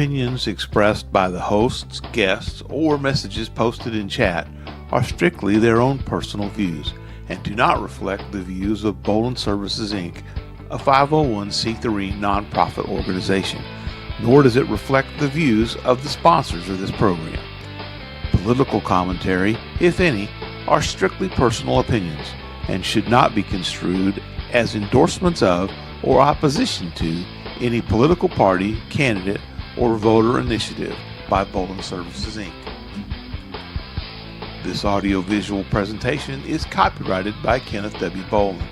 opinions expressed by the hosts, guests, or messages posted in chat are strictly their own personal views and do not reflect the views of BOLIN Services, Inc., a 501c3 nonprofit organization, nor does it reflect the views of the sponsors of this program. Political commentary, if any, are strictly personal opinions and should not be construed as endorsements of or opposition to any political party, candidate, or voter initiative by BOLIN Services, Inc. This audio-visual presentation is copyrighted by Kenneth W. Bolin.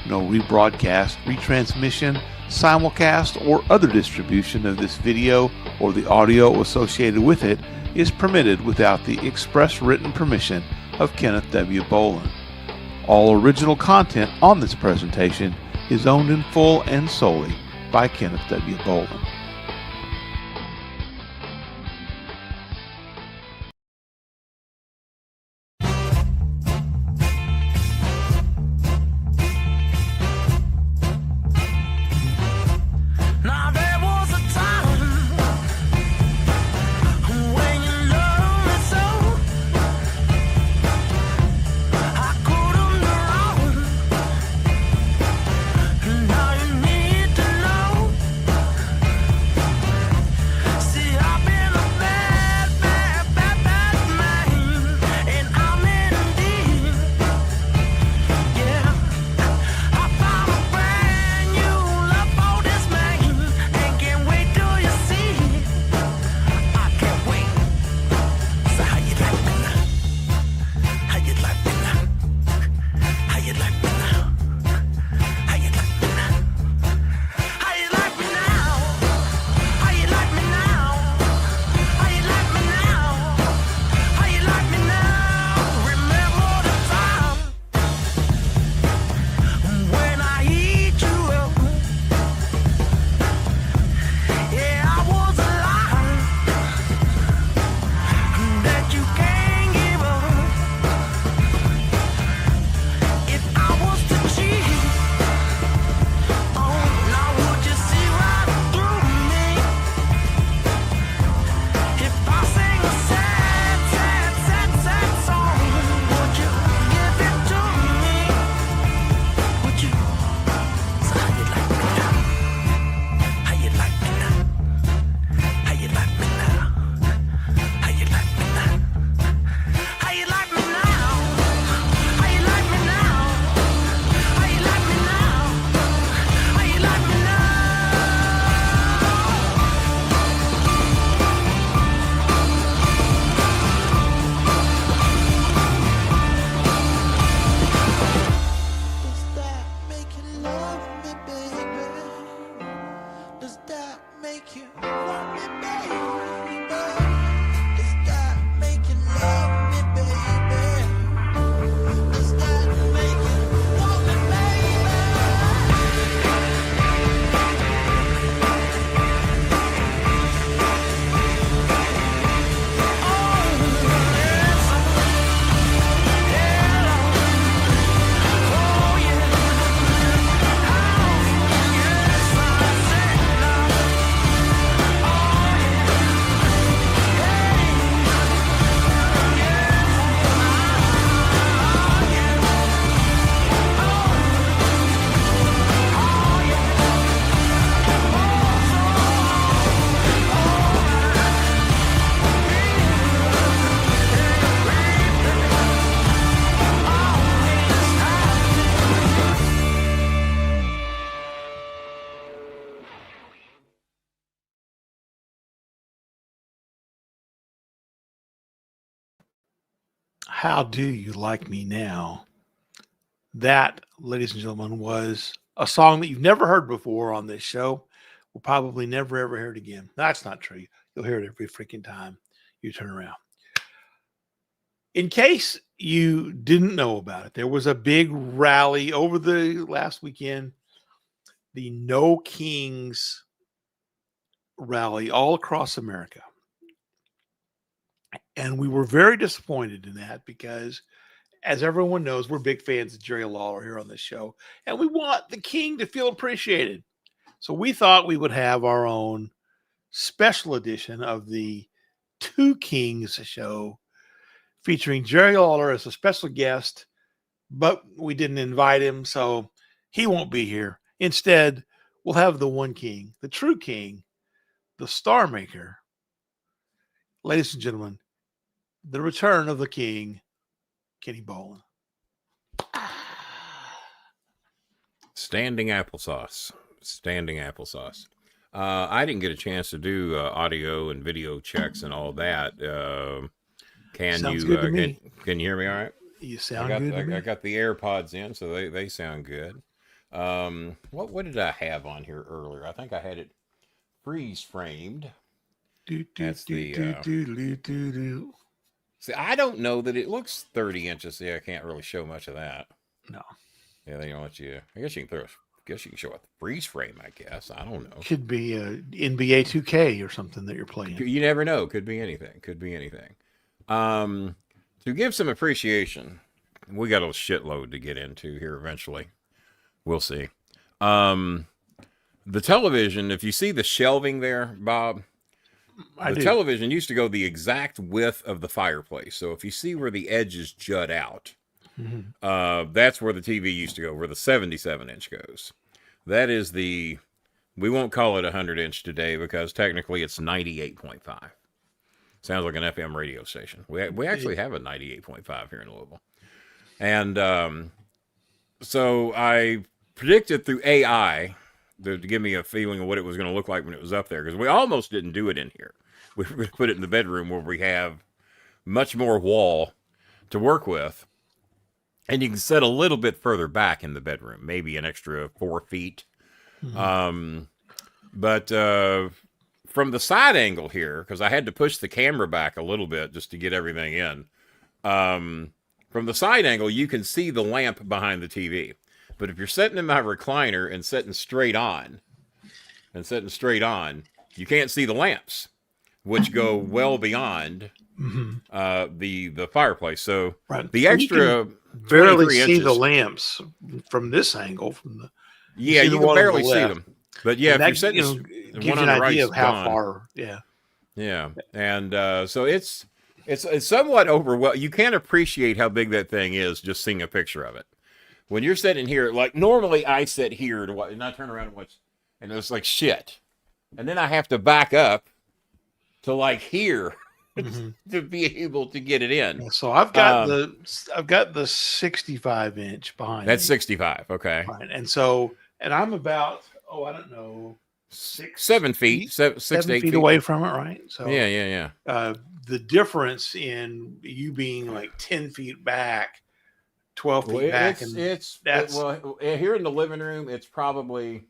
No rebroadcast, retransmission, simulcast, or other distribution of this video or the audio associated with it is permitted without the express written permission of Kenneth W. Bolin. All original content on this presentation is owned in full and solely by Kenneth W. Bolin. How Do You Like Me Now? That, ladies and gentlemen, was a song that you've never heard before on this show. We'll probably never, ever hear it again. That's not true. You'll hear it every freaking time you turn around. In case you didn't know about it, there was a big rally over the last weekend, the No Kings rally all across America. And we were very disappointed in that because, as everyone knows, we're big fans of Jerry Lawler here on this show, and we want the King to feel appreciated. So we thought we would have our own special edition of the Two Kings show featuring Jerry Lawler as a special guest, but we didn't invite him, so he won't be here. Instead, we'll have the one king, the true king, the StarMaker. Ladies and gentlemen, the return of the king, Kenny Bolin. Standing applesauce. I didn't get a chance to do audio and video checks and all that. Can you hear me all right? You sound good to me. I got the AirPods in, so they sound good. What did I have on here earlier? I think I had it freeze framed. That's the See, I don't know that it looks 30 inches. See, I can't really show much of that. No. Yeah, they don't let you. I guess you can show a freeze frame. I guess I don't know. Could be a NBA 2K or something that you're playing. You never know. Could be anything. To give some appreciation, we got a shitload to get into here eventually. We'll see. The television. If you see the shelving there, Bob. The television used to go the exact width of the fireplace. So if you see where the edges jut out, that's where the TV used to go, where the 77-inch goes. That is we won't call it 100-inch today because technically it's 98.5. Sounds like an FM radio station. We actually have a 98.5 here in Louisville. And so I predicted through AI to give me a feeling of what it was going to look like when it was up there, because we almost didn't do it in here. We were going to put it in the bedroom where we have much more wall to work with, and you can set a little bit further back in the bedroom, maybe an extra 4 feet. But from the side angle here, because I had to push the camera back a little bit just to get everything in, from the side angle, you can see the lamp behind the TV. But if you're sitting in my recliner and sitting straight on, you can't see the lamps, which go well beyond the fireplace. So the extra barely see the lamps from this angle. You can barely see them. But yeah, if you're sitting, gives you an idea of how far. Yeah, and so it's somewhat overwhelming. You can't appreciate how big that thing is just seeing a picture of it. When you're sitting here, like normally I sit here to watch, and I turn around and watch, and it's like shit. And then I have to back up to like here to be able to get it in. So I've got the 65-inch behind. That's 65, okay. And I'm about I don't know, 7 feet, 6 to 8 feet away from it, right? So yeah. The difference in you being like 10 feet back. 12 feet back. Here in the living room, it's probably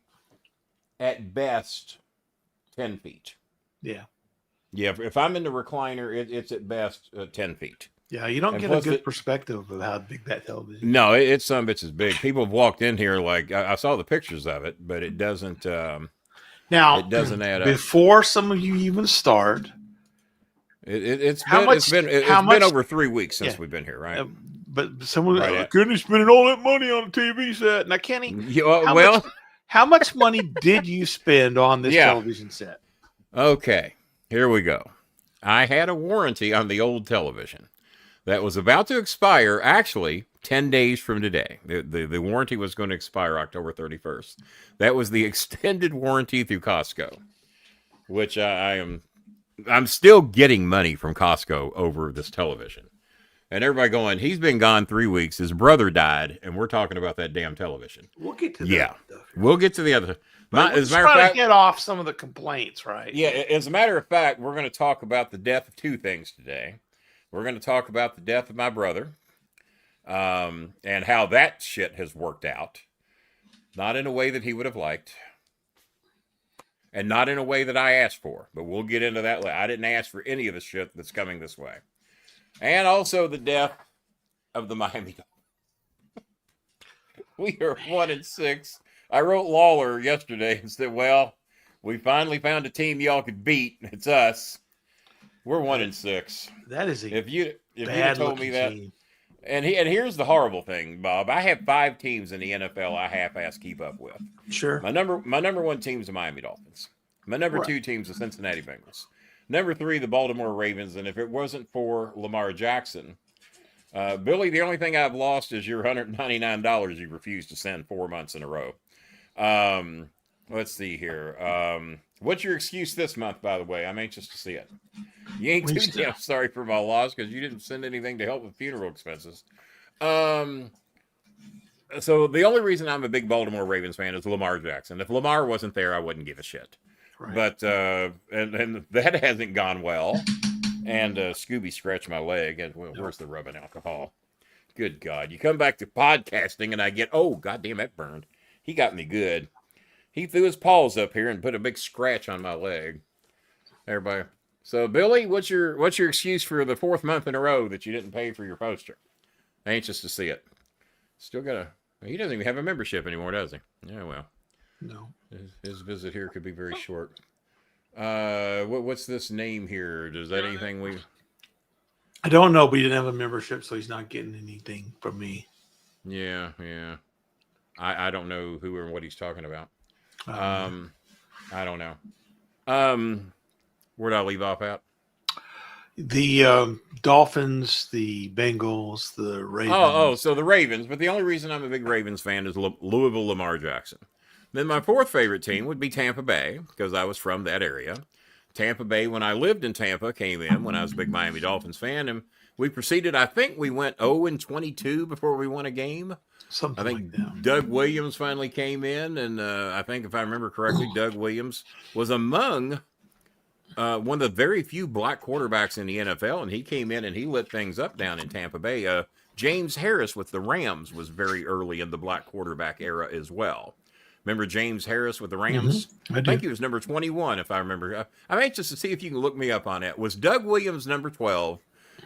at best 10 feet. Yeah. If I'm in the recliner, it's at best 10 feet. Yeah, you don't get a good perspective of how big that television is. No, it's some bits as big. People have walked in here like I saw the pictures of it, but it doesn't. It doesn't add up. Before some of you even start, it's been over 3 weeks since we've been here, right? But someone couldn't spending all that money on a TV set. Now, Kenny, how much money did you spend on this television set? Okay, here we go. I had a warranty on the old television that was about to expire, actually, 10 days from today. The warranty was going to expire October 31st. That was the extended warranty through Costco, which I'm still getting money from Costco over this television. And everybody going, he's been gone 3 weeks. His brother died, and we're talking about that damn television. We'll get to that. Yeah, we'll get to the other. As a matter of fact, get off some of the complaints, right? Yeah, as a matter of fact, we're going to talk about the death of two things today. We're going to talk about the death of my brother, and how that shit has worked out. Not in a way that he would have liked, and not in a way that I asked for. But we'll get into that later. I didn't ask for any of the shit that's coming this way. And also the death of the Miami Dolphins. We are 1-6. I wrote Lawler yesterday and said, well, we finally found a team y'all could beat. It's us. We're 1-6. That is if you told me that. Team. And here's the horrible thing, Bob. I have 5 teams in the NFL I half-ass keep up with. Sure. My number one team is the Miami Dolphins. My number Right. 2 team's the Cincinnati Bengals. Number 3, the Baltimore Ravens. And if it wasn't for Lamar Jackson, Billy, the only thing I've lost is your $199 you refused to send 4 months in a row. Let's see here. What's your excuse this month, by the way? I'm anxious to see it. You ain't too damn sorry for my loss because you didn't send anything to help with funeral expenses. So the only reason I'm a big Baltimore Ravens fan is Lamar Jackson. If Lamar wasn't there, I wouldn't give a shit. Right. But and that hasn't gone well. And Scooby scratched my leg. And where's the rubbing alcohol? Good God! You come back to podcasting, and I get goddamn, that burned. He got me good. He threw his paws up here and put a big scratch on my leg. Everybody. So Billy, what's your excuse for the 4th month in a row that you didn't pay for your poster? Anxious to see it. Still got he doesn't even have a membership anymore, does he? Yeah, well. No. His visit here could be very short. What's this name here? Does that anything we... I don't know, but he didn't have a membership, so he's not getting anything from me. Yeah. I don't know who or what he's talking about. I don't know. Where'd I leave off at? The Dolphins, the Bengals, the Ravens. So the Ravens. But the only reason I'm a big Ravens fan is Louisville Lamar Jackson. Then my 4th favorite team would be Tampa Bay, because I was from that area. Tampa Bay, when I lived in Tampa, came in when I was a big Miami Dolphins fan, and we proceeded. I think we went 0-22 before we won a game. Something I think like that. Doug Williams finally came in, and I think, if I remember correctly, Doug Williams was among one of the very few black quarterbacks in the NFL, and he came in and he lit things up down in Tampa Bay. James Harris with the Rams was very early in the black quarterback era as well. Remember James Harris with the Rams? Mm-hmm. I think he was number 21, if I remember. I'm anxious to see if you can look me up on that. Was Doug Williams number 12?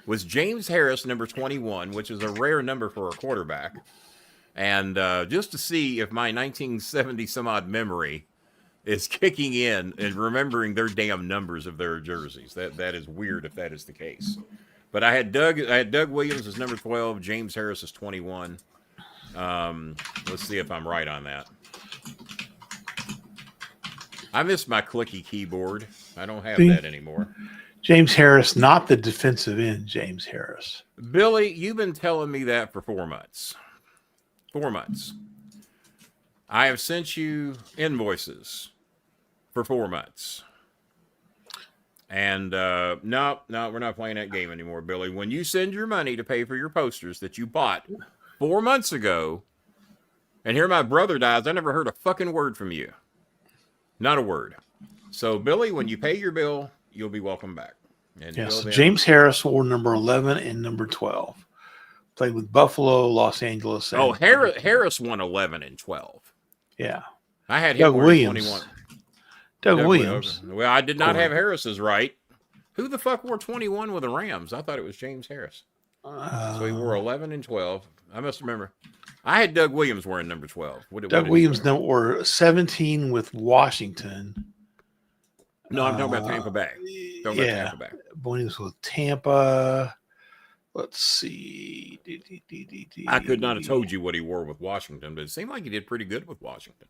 Was James Harris number 21, which is a rare number for a quarterback? And just to see if my 1970-some-odd memory is kicking in and remembering their damn numbers of their jerseys. That is weird if that is the case. But I had Doug Williams as number 12, James Harris as 21. Let's see if I'm right on that. I miss my clicky keyboard. I don't have that anymore. James Harris, not the defensive end, James Harris. Billy, you've been telling me that for 4 months. 4 months. I have sent you invoices for 4 months. And no, we're not playing that game anymore, Billy. When you send your money to pay for your posters that you bought 4 months ago, and here my brother dies, I never heard a fucking word from you. Not a word. So, Billy, when you pay your bill, you'll be welcome back. And yes, James Harris wore number 11 and number 12. Played with Buffalo, Los Angeles. And Harris won 11 and 12. Yeah. I had him wearing 21. Doug Williams. Well, I did not have Harris's right. Who the fuck wore 21 with the Rams? I thought it was James Harris. So he wore 11 and 12. I must remember. I had Doug Williams wearing number 12. Doug Williams wore 17 with Washington. No, I'm talking about Tampa Bay. About Tampa Bay. When he was with Tampa, let's see. I could not have told you what he wore with Washington, but it seemed like he did pretty good with Washington.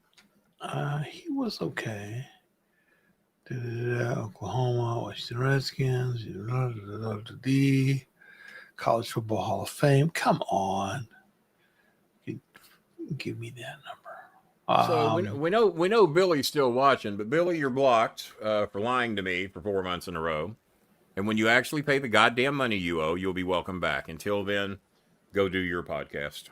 He was okay. Oklahoma, Washington Redskins, College Football Hall of Fame. Come on. Give me that number. So we know Billy's still watching, but Billy, you're blocked for lying to me for 4 months in a row. And when you actually pay the goddamn money you owe, you'll be welcome back. Until then, go do your podcast.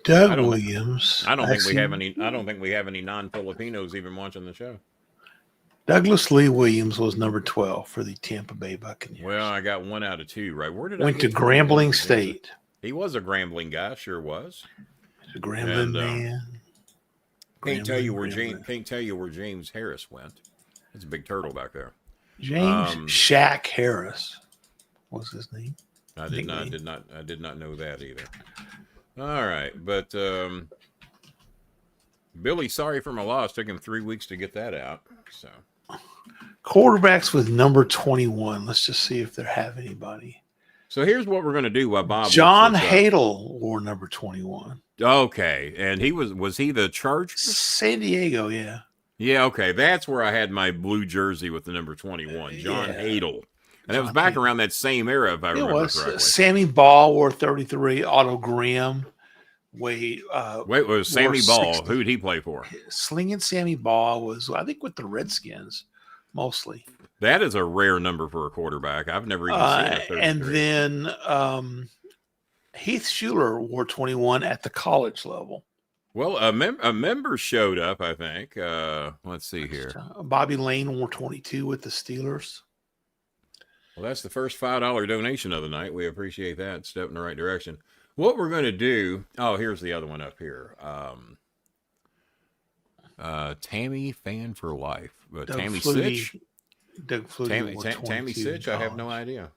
Doug Williams. I don't think we have any non-Filipinos even watching the show. Douglas Lee Williams was number 12 for the Tampa Bay Buccaneers. Well, I got 1 out of 2, right? Where did I went to Grambling State. He was a Grambling guy, sure was. He's a Grambling man. Can't tell you where James Harris went. It's a big turtle back there. James Shaq Harris was his name. I did not know that either. All right, but Billy, sorry for my loss. Took him 3 weeks to get that out. So Quarterbacks with number 21. Let's just see if they have anybody. So here's what we're going to do while Bob John looks this up. Hadle wore number 21. Okay, and was he the Charger? San Diego, yeah. Yeah, okay. That's where I had my blue jersey with the number 21, John Hadle. And that was back around that same era, if I remember correctly. Sammy Ball wore 33. Otto Graham. Wait, was Sammy Ball? 60. Who did he play for? Slinging Sammy Ball was, I think, with the Redskins, mostly. That is a rare number for a quarterback. I've never even seen a 33. And then Heath Schuler wore 21 at the college level. Well, a member showed up, I think. Let's see here. Bobby Lane wore 22 with the Steelers. Well, that's the first $5 donation of the night. We appreciate that. Step in the right direction. What we're going to do... Oh, here's the other one up here. Tammy Fan for Life. Tammy Sitch. Doug Flutie. Tammy Sitch? I have no idea.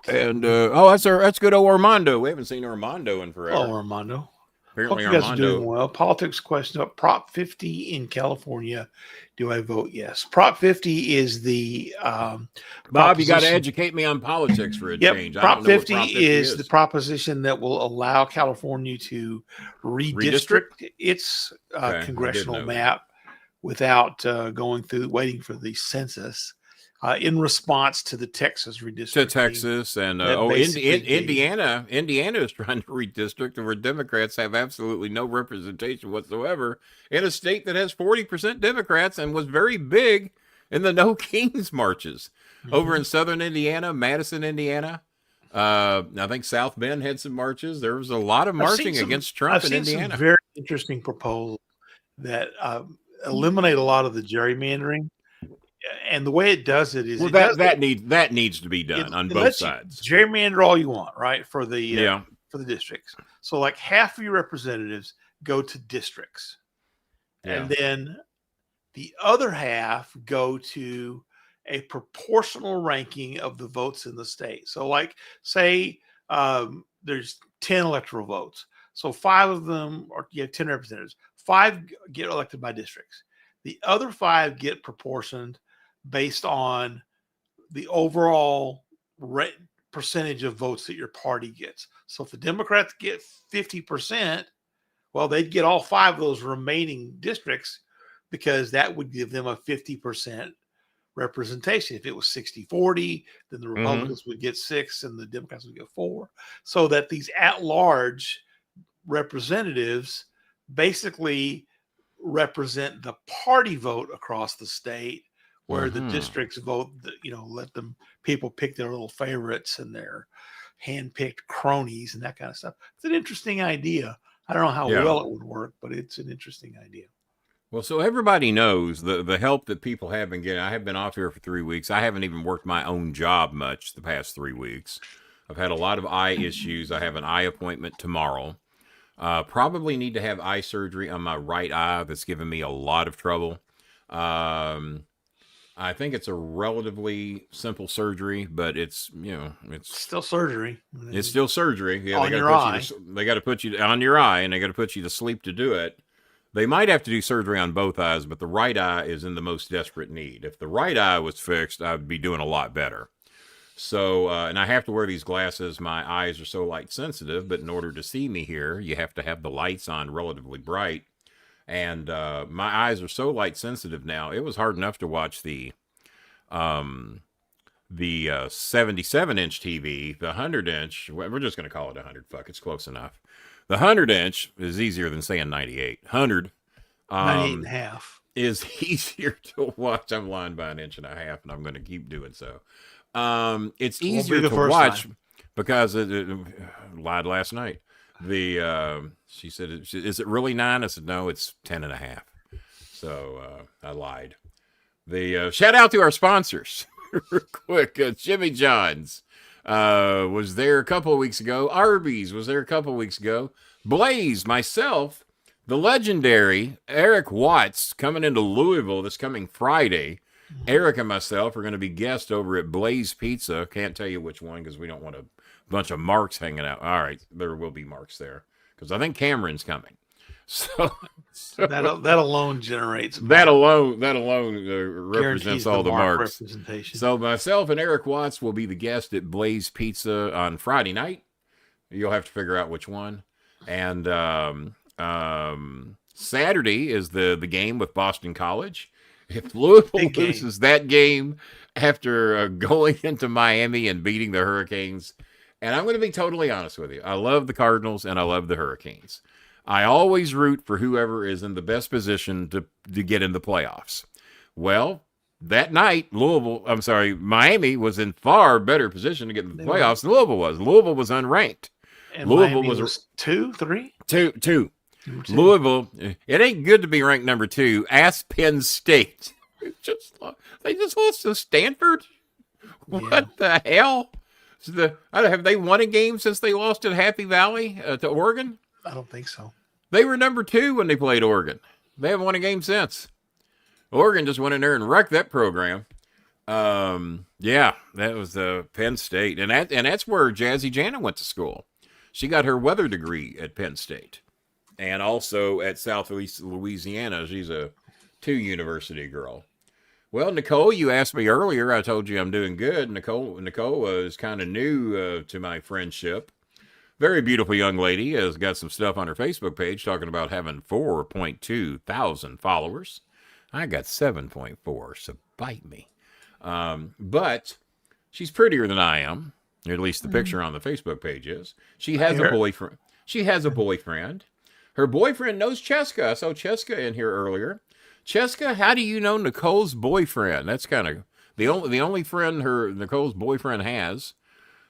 And, that's good old Armando. We haven't seen Armando in forever. Oh, Armando. Apparently, Hope you guys are doing well. Politics question up. Prop 50 in California. Do I vote yes? Prop 50 is the Bob, you got to educate me on politics for a change. Prop 50 is the proposition that will allow California to redistrict its congressional map without waiting for the census. In response to the Texas redistricting. To Texas and Indiana. Indiana is trying to redistrict, and where Democrats have absolutely no representation whatsoever in a state that has 40% Democrats and was very big in the No Kings marches over in southern Indiana, Madison, Indiana. I think South Bend had some marches. There was a lot of marching against Trump in Indiana. Some very interesting proposals that eliminate a lot of the gerrymandering. And the way it does it is that needs to be done on both sides. Gerrymander all you want, right? For the districts. So like half of your representatives go to districts. And then the other half go to a proportional ranking of the votes in the state. So like say there's 10 electoral votes. So 5 of them you have 10 representatives. 5 get elected by districts. The other 5 get proportioned based on the overall percentage of votes that your party gets. So if the Democrats get 50%, well, they'd get all 5 of those remaining districts because that would give them a 50% representation. If it was 60-40, then the Republicans would get 6 and the Democrats would get 4. So that these at-large representatives basically represent the party vote across the state, where the districts vote, let them people pick their little favorites and their hand-picked cronies and that kind of stuff. It's an interesting idea. I don't know how well it would work, but it's an interesting idea. Well, so everybody knows the help that people have been getting. I have been off here for 3 weeks. I haven't even worked my own job much the past 3 weeks. I've had a lot of eye issues. I have an eye appointment tomorrow. Probably need to have eye surgery on my right eye. That's given me a lot of trouble. I think it's a relatively simple surgery, but it's still surgery. It's still surgery. Yeah, on your eye. They got to put you on your eye, and they got to put you to sleep to do it. They might have to do surgery on both eyes, but the right eye is in the most desperate need. If the right eye was fixed, I'd be doing a lot better. So, and I have to wear these glasses. My eyes are so light sensitive, but in order to see me here, you have to have the lights on relatively bright. And my eyes are so light sensitive now. It was hard enough to watch the 77-inch TV, the 100-inch. We're just going to call it 100. Fuck, it's close enough. The 100-inch is easier than saying 98. 100. 98 and a half is easier to watch. I'm lying by 1.5 inches, and I'm going to keep doing so. It's easier to watch because it lied last night. She said, "Is it really 9?" I said, "No, it's 10.5." So I lied. Shout out to our sponsors, real quick. Jimmy John's was there a couple of weeks ago. Arby's was there a couple of weeks ago. Blaze, myself, the legendary Eric Watts coming into Louisville this coming Friday. Eric and myself are going to be guests over at Blaze Pizza. Can't tell you which one because we don't want bunch of marks hanging out. All right, there will be marks there because I think Cameron's coming. So that alone generates that alone represents guarantees all the marks. representation. So myself and Eric Watts will be the guest at Blaze Pizza on Friday night. You'll have to figure out which one. And Saturday is the game with Boston College. If Louisville loses that game after going into Miami and beating the Hurricanes, and I'm going to be totally honest with you, I love the Cardinals and I love the Hurricanes. I always root for whoever is in the best position to get in the playoffs. Well, that night, Miami was in far better position to get in the playoffs than Louisville was. Louisville was unranked. And Louisville was 2, 3? 2. Louisville, it ain't good to be ranked number 2. Ask Penn State. They just lost to Stanford. What the hell? Have they won a game since they lost at Happy Valley to Oregon? I don't think so. They were number 2 when they played Oregon. They haven't won a game since. Oregon just went in there and wrecked that program. Yeah, that was Penn State, and that's where Jazzy Jana went to school. She got her weather degree at Penn State, and also at Southeast Louisiana. She's a 2 university girl. Well, Nicole, you asked me earlier. I told you I'm doing good. Nicole is kind of new to my friendship. Very beautiful young lady. Has got some stuff on her Facebook page talking about having 4.2 thousand followers. I got 7.4, so bite me. But she's prettier than I am. Or at least the picture on the Facebook page is. She has a boyfriend. Her boyfriend knows Cheska. I saw Cheska in here earlier. Cheska, how do you know Nicole's boyfriend? That's kind of the only friend Nicole's boyfriend has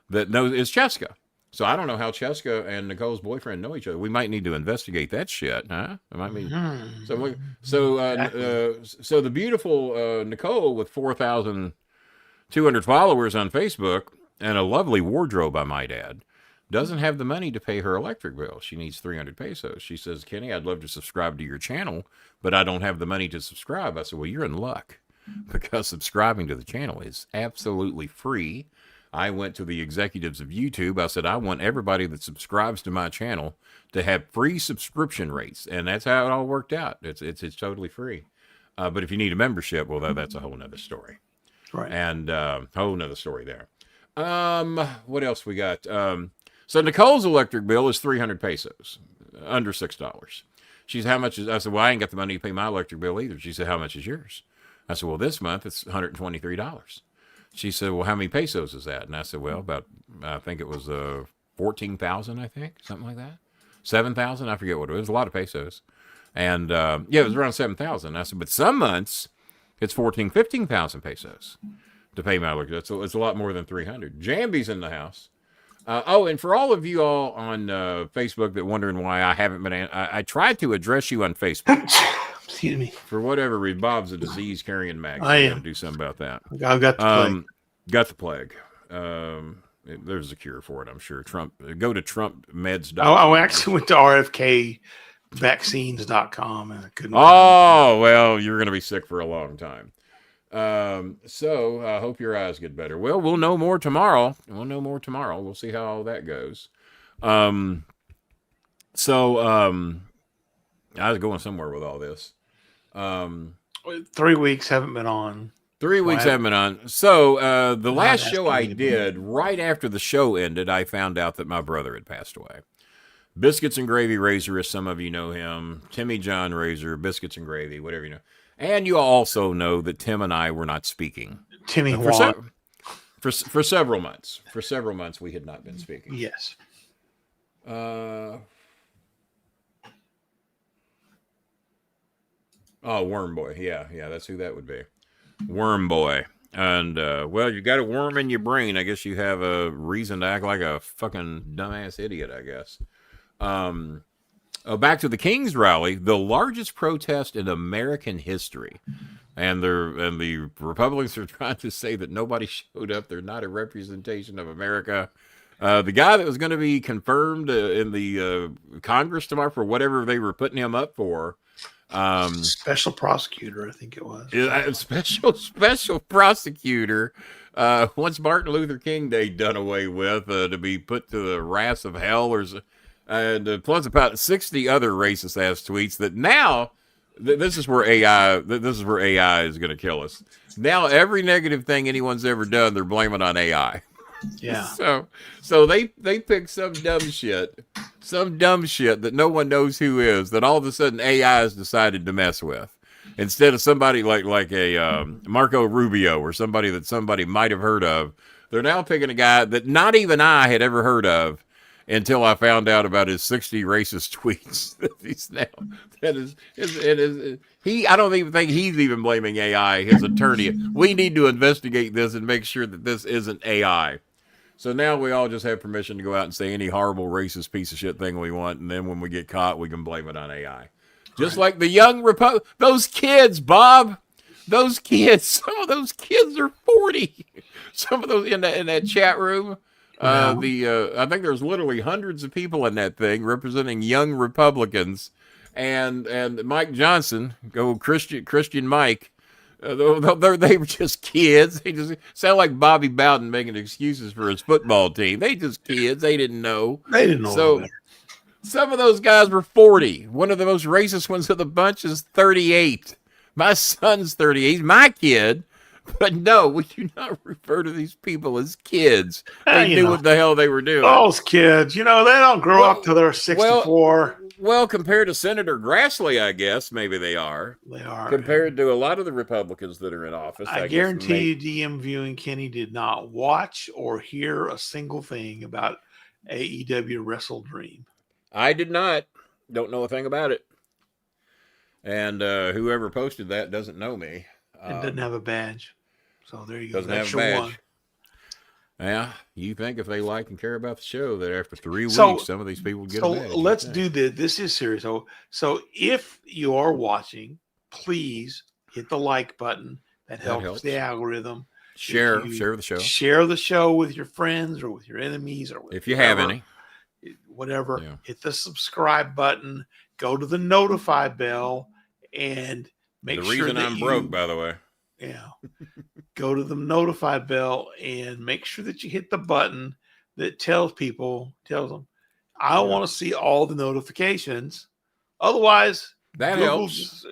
that knows is Cheska. So I don't know how Cheska and Nicole's boyfriend know each other. We might need to investigate that shit, huh? It might be. So the beautiful Nicole with 4,200 followers on Facebook and a lovely wardrobe, I might add, doesn't have the money to pay her electric bill. She needs 300 pesos. She says, Kenny, I'd love to subscribe to your channel, but I don't have the money to subscribe. I said, well, you're in luck because subscribing to the channel is absolutely free. I went to the executives of YouTube. I said, I want everybody that subscribes to my channel to have free subscription rates. And that's how it all worked out. It's totally free. But if you need a membership, well, that's a whole nother story. Right. And whole nother story there. What else we got? So Nicole's electric bill is 300 pesos, under $6. She said, how much is, I said, well, I ain't got the money to pay my electric bill either. She said, how much is yours? I said, well, this month it's $123. She said, well, how many pesos is that? And I said, well, I think it was 14,000, I think, something like that. 7,000, I forget what it was. A lot of pesos. And it was around 7,000. I said, but some months it's 15,000 pesos to pay my electric. So it's a lot more than 300. Jambi's in the house. And for all of you all on Facebook that wondering why I haven't been, I tried to address you on Facebook. Excuse me. For whatever reason, Bob's a disease-carrying maggot. I am. Got to do something about that. I've got the plague. Got the plague. There's a cure for it, I'm sure. Go to TrumpMeds.com. I actually went to RFKvaccines.com and I couldn't. Oh, well, you're going to be sick for a long time. So I hope your eyes get better. Well, we'll know more tomorrow. We'll see how all that goes. I was going somewhere with all this. 3 weeks haven't been on. 3 weeks haven't been on. So the last show I did, right after the show ended, I found out that my brother had passed away. Biscuits and Gravy Razor, as some of you know him. Timmy John Razor, Biscuits and Gravy, whatever you know. And you also know that Tim and I were not speaking. Timmy for several months. For several months, we had not been speaking. Yes. Worm Boy. Yeah, that's who that would be. Worm Boy. And, well, you got a worm in your brain. I guess you have a reason to act like a fucking dumbass idiot, I guess. Back to the King's rally, the largest protest in American history. And the Republicans are trying to say that nobody showed up. They're not a representation of America. The guy that was going to be confirmed in the Congress tomorrow for whatever they were putting him up for. Special prosecutor, I think it was. Special prosecutor. Once Martin Luther King Day done away with, to be put to the wrath of hell, or And plus about 60 other racist ass tweets that now this is where AI is going to kill us. Now every negative thing anyone's ever done, they're blaming on AI. Yeah. So they pick some dumb shit that no one knows who is, that all of a sudden AI has decided to mess with. Instead of somebody like a Marco Rubio or somebody that somebody might have heard of, they're now picking a guy that not even I had ever heard of until I found out about his 60 racist tweets. I don't even think he's even blaming AI, his attorney. We need to investigate this and make sure that this isn't AI. So now we all just have permission to go out and say any horrible racist piece of shit thing we want, and then when we get caught, we can blame it on AI. Just like the young those kids, Bob. Those kids, some of those kids are 40. Some of those in that chat room. I think there's literally hundreds of people in that thing representing young Republicans, and Mike Johnson, Christian Mike. They were just kids. They just sound like Bobby Bowden making excuses for his football team. They just kids. They didn't know. So some of those guys were 40. One of the most racist ones of the bunch is 38. My son's 38. He's my kid. But no, we do not refer to these people as kids. They knew what the hell they were doing. Those kids, they don't grow up till they're 64. Well, compared to Senator Grassley, I guess, maybe they are. They are. Compared to a lot of the Republicans that are in office. I guarantee you, DM Viewing Kenny did not watch or hear a single thing about AEW Wrestle Dream. I did not. Don't know a thing about it. And whoever posted that doesn't know me. It doesn't have a badge. So there you go. Doesn't have a badge. One. Yeah, you think if they like and care about the show that after 3 weeks, some of these people get a badge. So let's do this. This is serious. So if you are watching, please hit the like button. That helps the algorithm. Share the show. Share the show with your friends or with your enemies or with if you have any. Whatever. Yeah. Hit the subscribe button. Go to the notify bell and make sure that the reason I'm broke, by the way. Yeah. Go to the notify bell and make sure that you hit the button that tells them, I want to see all the notifications. Otherwise, that Google helps.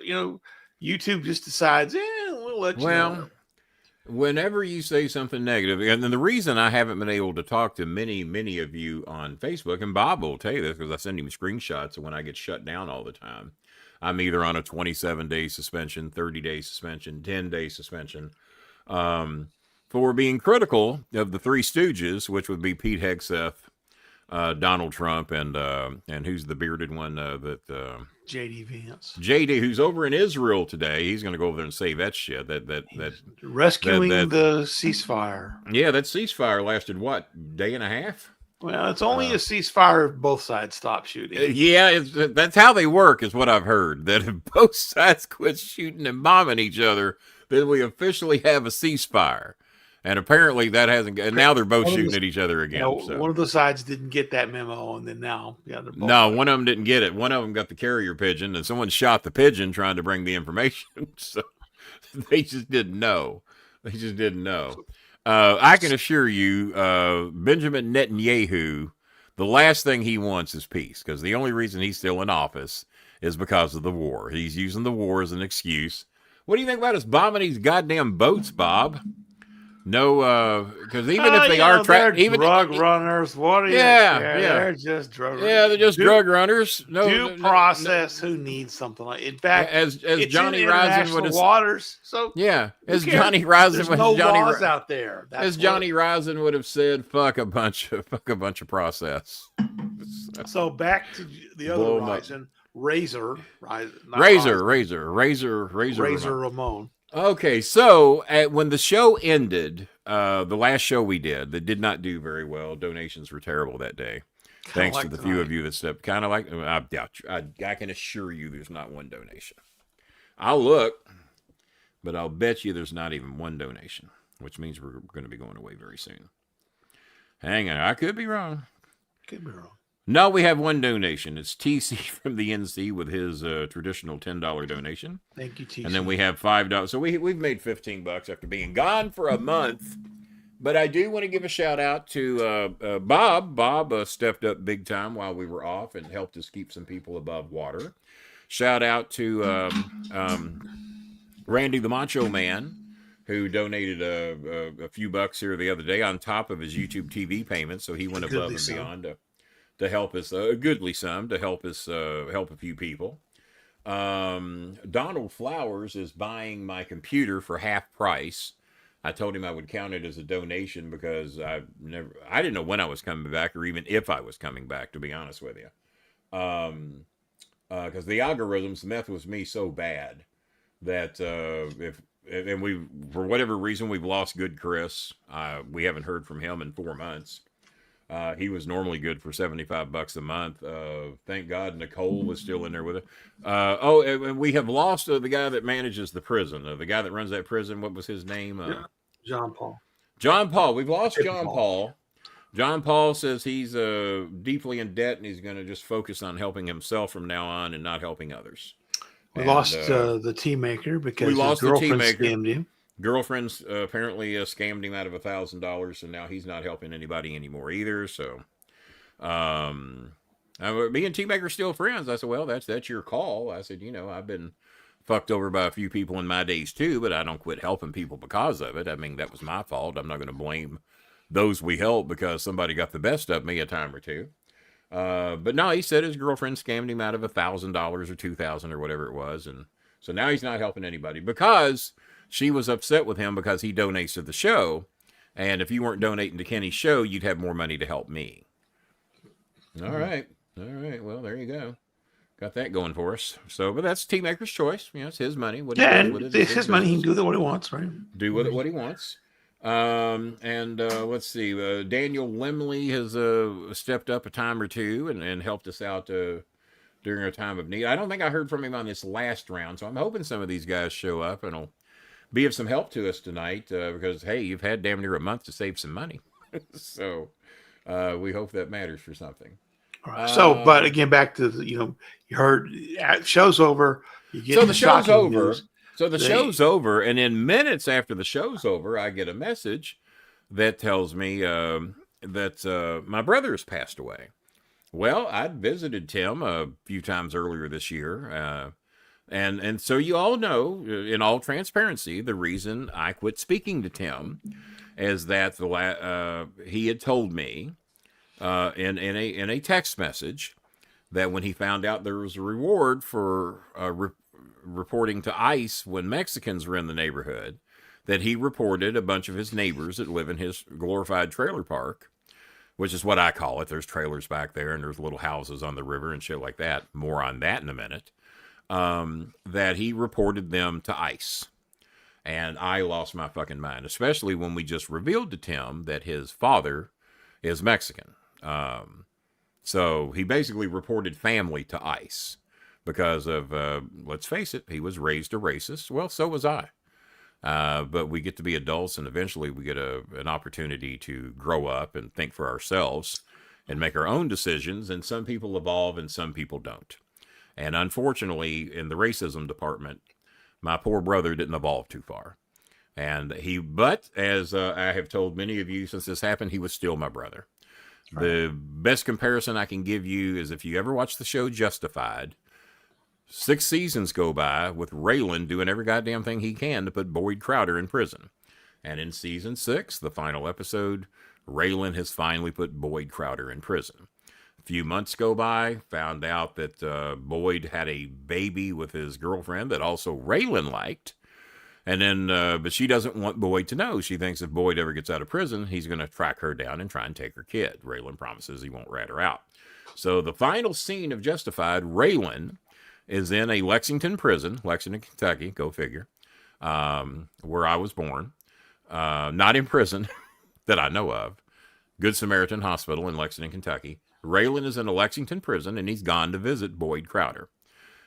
YouTube just decides, we'll let you know. Whenever you say something negative, and the reason I haven't been able to talk to many, many of you on Facebook, and Bob will tell you this because I send him screenshots of when I get shut down all the time. I'm either on a 27-day suspension, 30-day suspension, 10-day suspension for being critical of the Three Stooges, which would be Pete Hegseth, Donald Trump, and who's the bearded one J.D. Vance. J.D., who's over in Israel today. He's going to go over there and save that shit. That rescuing the ceasefire. Yeah, that ceasefire lasted, day and a half? Well, it's only a ceasefire if both sides stop shooting. Yeah, that's how they work, is what I've heard. That if both sides quit shooting and bombing each other, then we officially have a ceasefire. And apparently that hasn't. And now they're both shooting at each other again. One of the sides didn't get that memo, and then now, they're both. No, one of them didn't get it. One of them got the carrier pigeon, and someone shot the pigeon trying to bring the information. So they just didn't know. I can assure you, Benjamin Netanyahu, the last thing he wants is peace, because the only reason he's still in office is because of the war. He's using the war as an excuse. What do you think about us bombing these goddamn boats, Bob? No, because even if they are drug runners, what are you? Yeah, they're just drug runners. Yeah, they're just drug runners. No due process. Who needs something like? In fact, as Johnny Rising would have waters. So as Johnny Rising was no laws out there. As Johnny Rising would have said, fuck a bunch of process. So back to the other Rising, Razor Ramon. Okay, so when the show ended, the last show we did that did not do very well, donations were terrible that day. Thanks to the few of you that stepped. Kind of like, I can assure you there's not one donation. I'll look, but I'll bet you there's not even one donation, which means we're going to be going away very soon. Hang on, I could be wrong. No, we have one donation. It's TC from the NC with his traditional $10 donation. Thank you, TC. And then we have $5. So we've made $15 after being gone for a month. But I do want to give a shout out to Bob. Bob stepped up big time while we were off and helped us keep some people above water. Shout out to Randy the Macho Man, who donated a few bucks here the other day on top of his YouTube TV payments. So he went above and beyond to help us, a goodly sum, to help us help a few people. Donald Flowers is buying my computer for half price. I told him I would count it as a donation because I didn't know when I was coming back or even if I was coming back, to be honest with you. Because the algorithms meth with me so bad that for whatever reason, we've lost good Chris. We haven't heard from him in 4 months. He was normally good for $75 a month. Thank God Nicole was still in there with it. And we have lost the guy that manages the prison. The guy that runs that prison. What was his name? John Paul. John Paul. We've lost John Paul. John Paul says he's deeply in debt and he's going to just focus on helping himself from now on and not helping others. We lost the tea maker because his girlfriend scammed him. Girlfriend's apparently scammed him out of $1,000, and now he's not helping anybody anymore either. So, me and Tea Maker still friends. I said, well, that's your call. I said, I've been fucked over by a few people in my days too, but I don't quit helping people because of it. I mean, that was my fault. I'm not going to blame those we helped because somebody got the best of me a time or two. But no, he said his girlfriend scammed him out of $1,000 or $2,000 or whatever it was, and so now he's not helping anybody because she was upset with him because he donates to the show, and if you weren't donating to Kenny's show, you'd have more money to help me. All right. Well, there you go. Got that going for us. So, but that's Tea Maker's choice. It's his money. What he does with it, it's his money. He can do with it what he wants, right? Do with it what he wants. Let's see. Daniel Limley has stepped up a time or two and helped us out during our time of need. I don't think I heard from him on this last round, so I'm hoping some of these guys show up and will be of some help to us tonight because, hey, you've had damn near a month to save some money. So we hope that matters for something. All right. So, but again, back to you heard show's over. So the show's over. News. So the show's over, and in minutes after the show's over, I get a message that tells me that my brother has passed away. Well, I'd visited Tim a few times earlier this year, and so you all know, in all transparency, the reason I quit speaking to Tim is that he had told me in a text message that when he found out there was a reward for reporting to ICE when Mexicans were in the neighborhood, that he reported a bunch of his neighbors that live in his glorified trailer park, which is what I call it. There's trailers back there and there's little houses on the river and shit like that. More on that in a minute. That he reported them to ICE. And I lost my fucking mind, especially when we just revealed to Tim that his father is Mexican. So he basically reported family to ICE. Because of, let's face it, he was raised a racist. Well, so was I. But we get to be adults, and eventually we get an opportunity to grow up and think for ourselves and make our own decisions. And some people evolve and some people don't. And unfortunately, in the racism department, my poor brother didn't evolve too far. But as I have told many of you since this happened, he was still my brother. Right. The best comparison I can give you is if you ever watch the show Justified, 6 seasons go by with Raylan doing every goddamn thing he can to put Boyd Crowder in prison. And in season 6, the final episode, Raylan has finally put Boyd Crowder in prison. A few months go by, found out that Boyd had a baby with his girlfriend that also Raylan liked. And then, but she doesn't want Boyd to know. She thinks if Boyd ever gets out of prison, he's going to track her down and try and take her kid. Raylan promises he won't rat her out. So the final scene of Justified, Raylan is in a Lexington prison, Lexington, Kentucky, go figure, where I was born. Not in prison that I know of. Good Samaritan Hospital in Lexington, Kentucky. Raylan is in a Lexington prison, and he's gone to visit Boyd Crowder.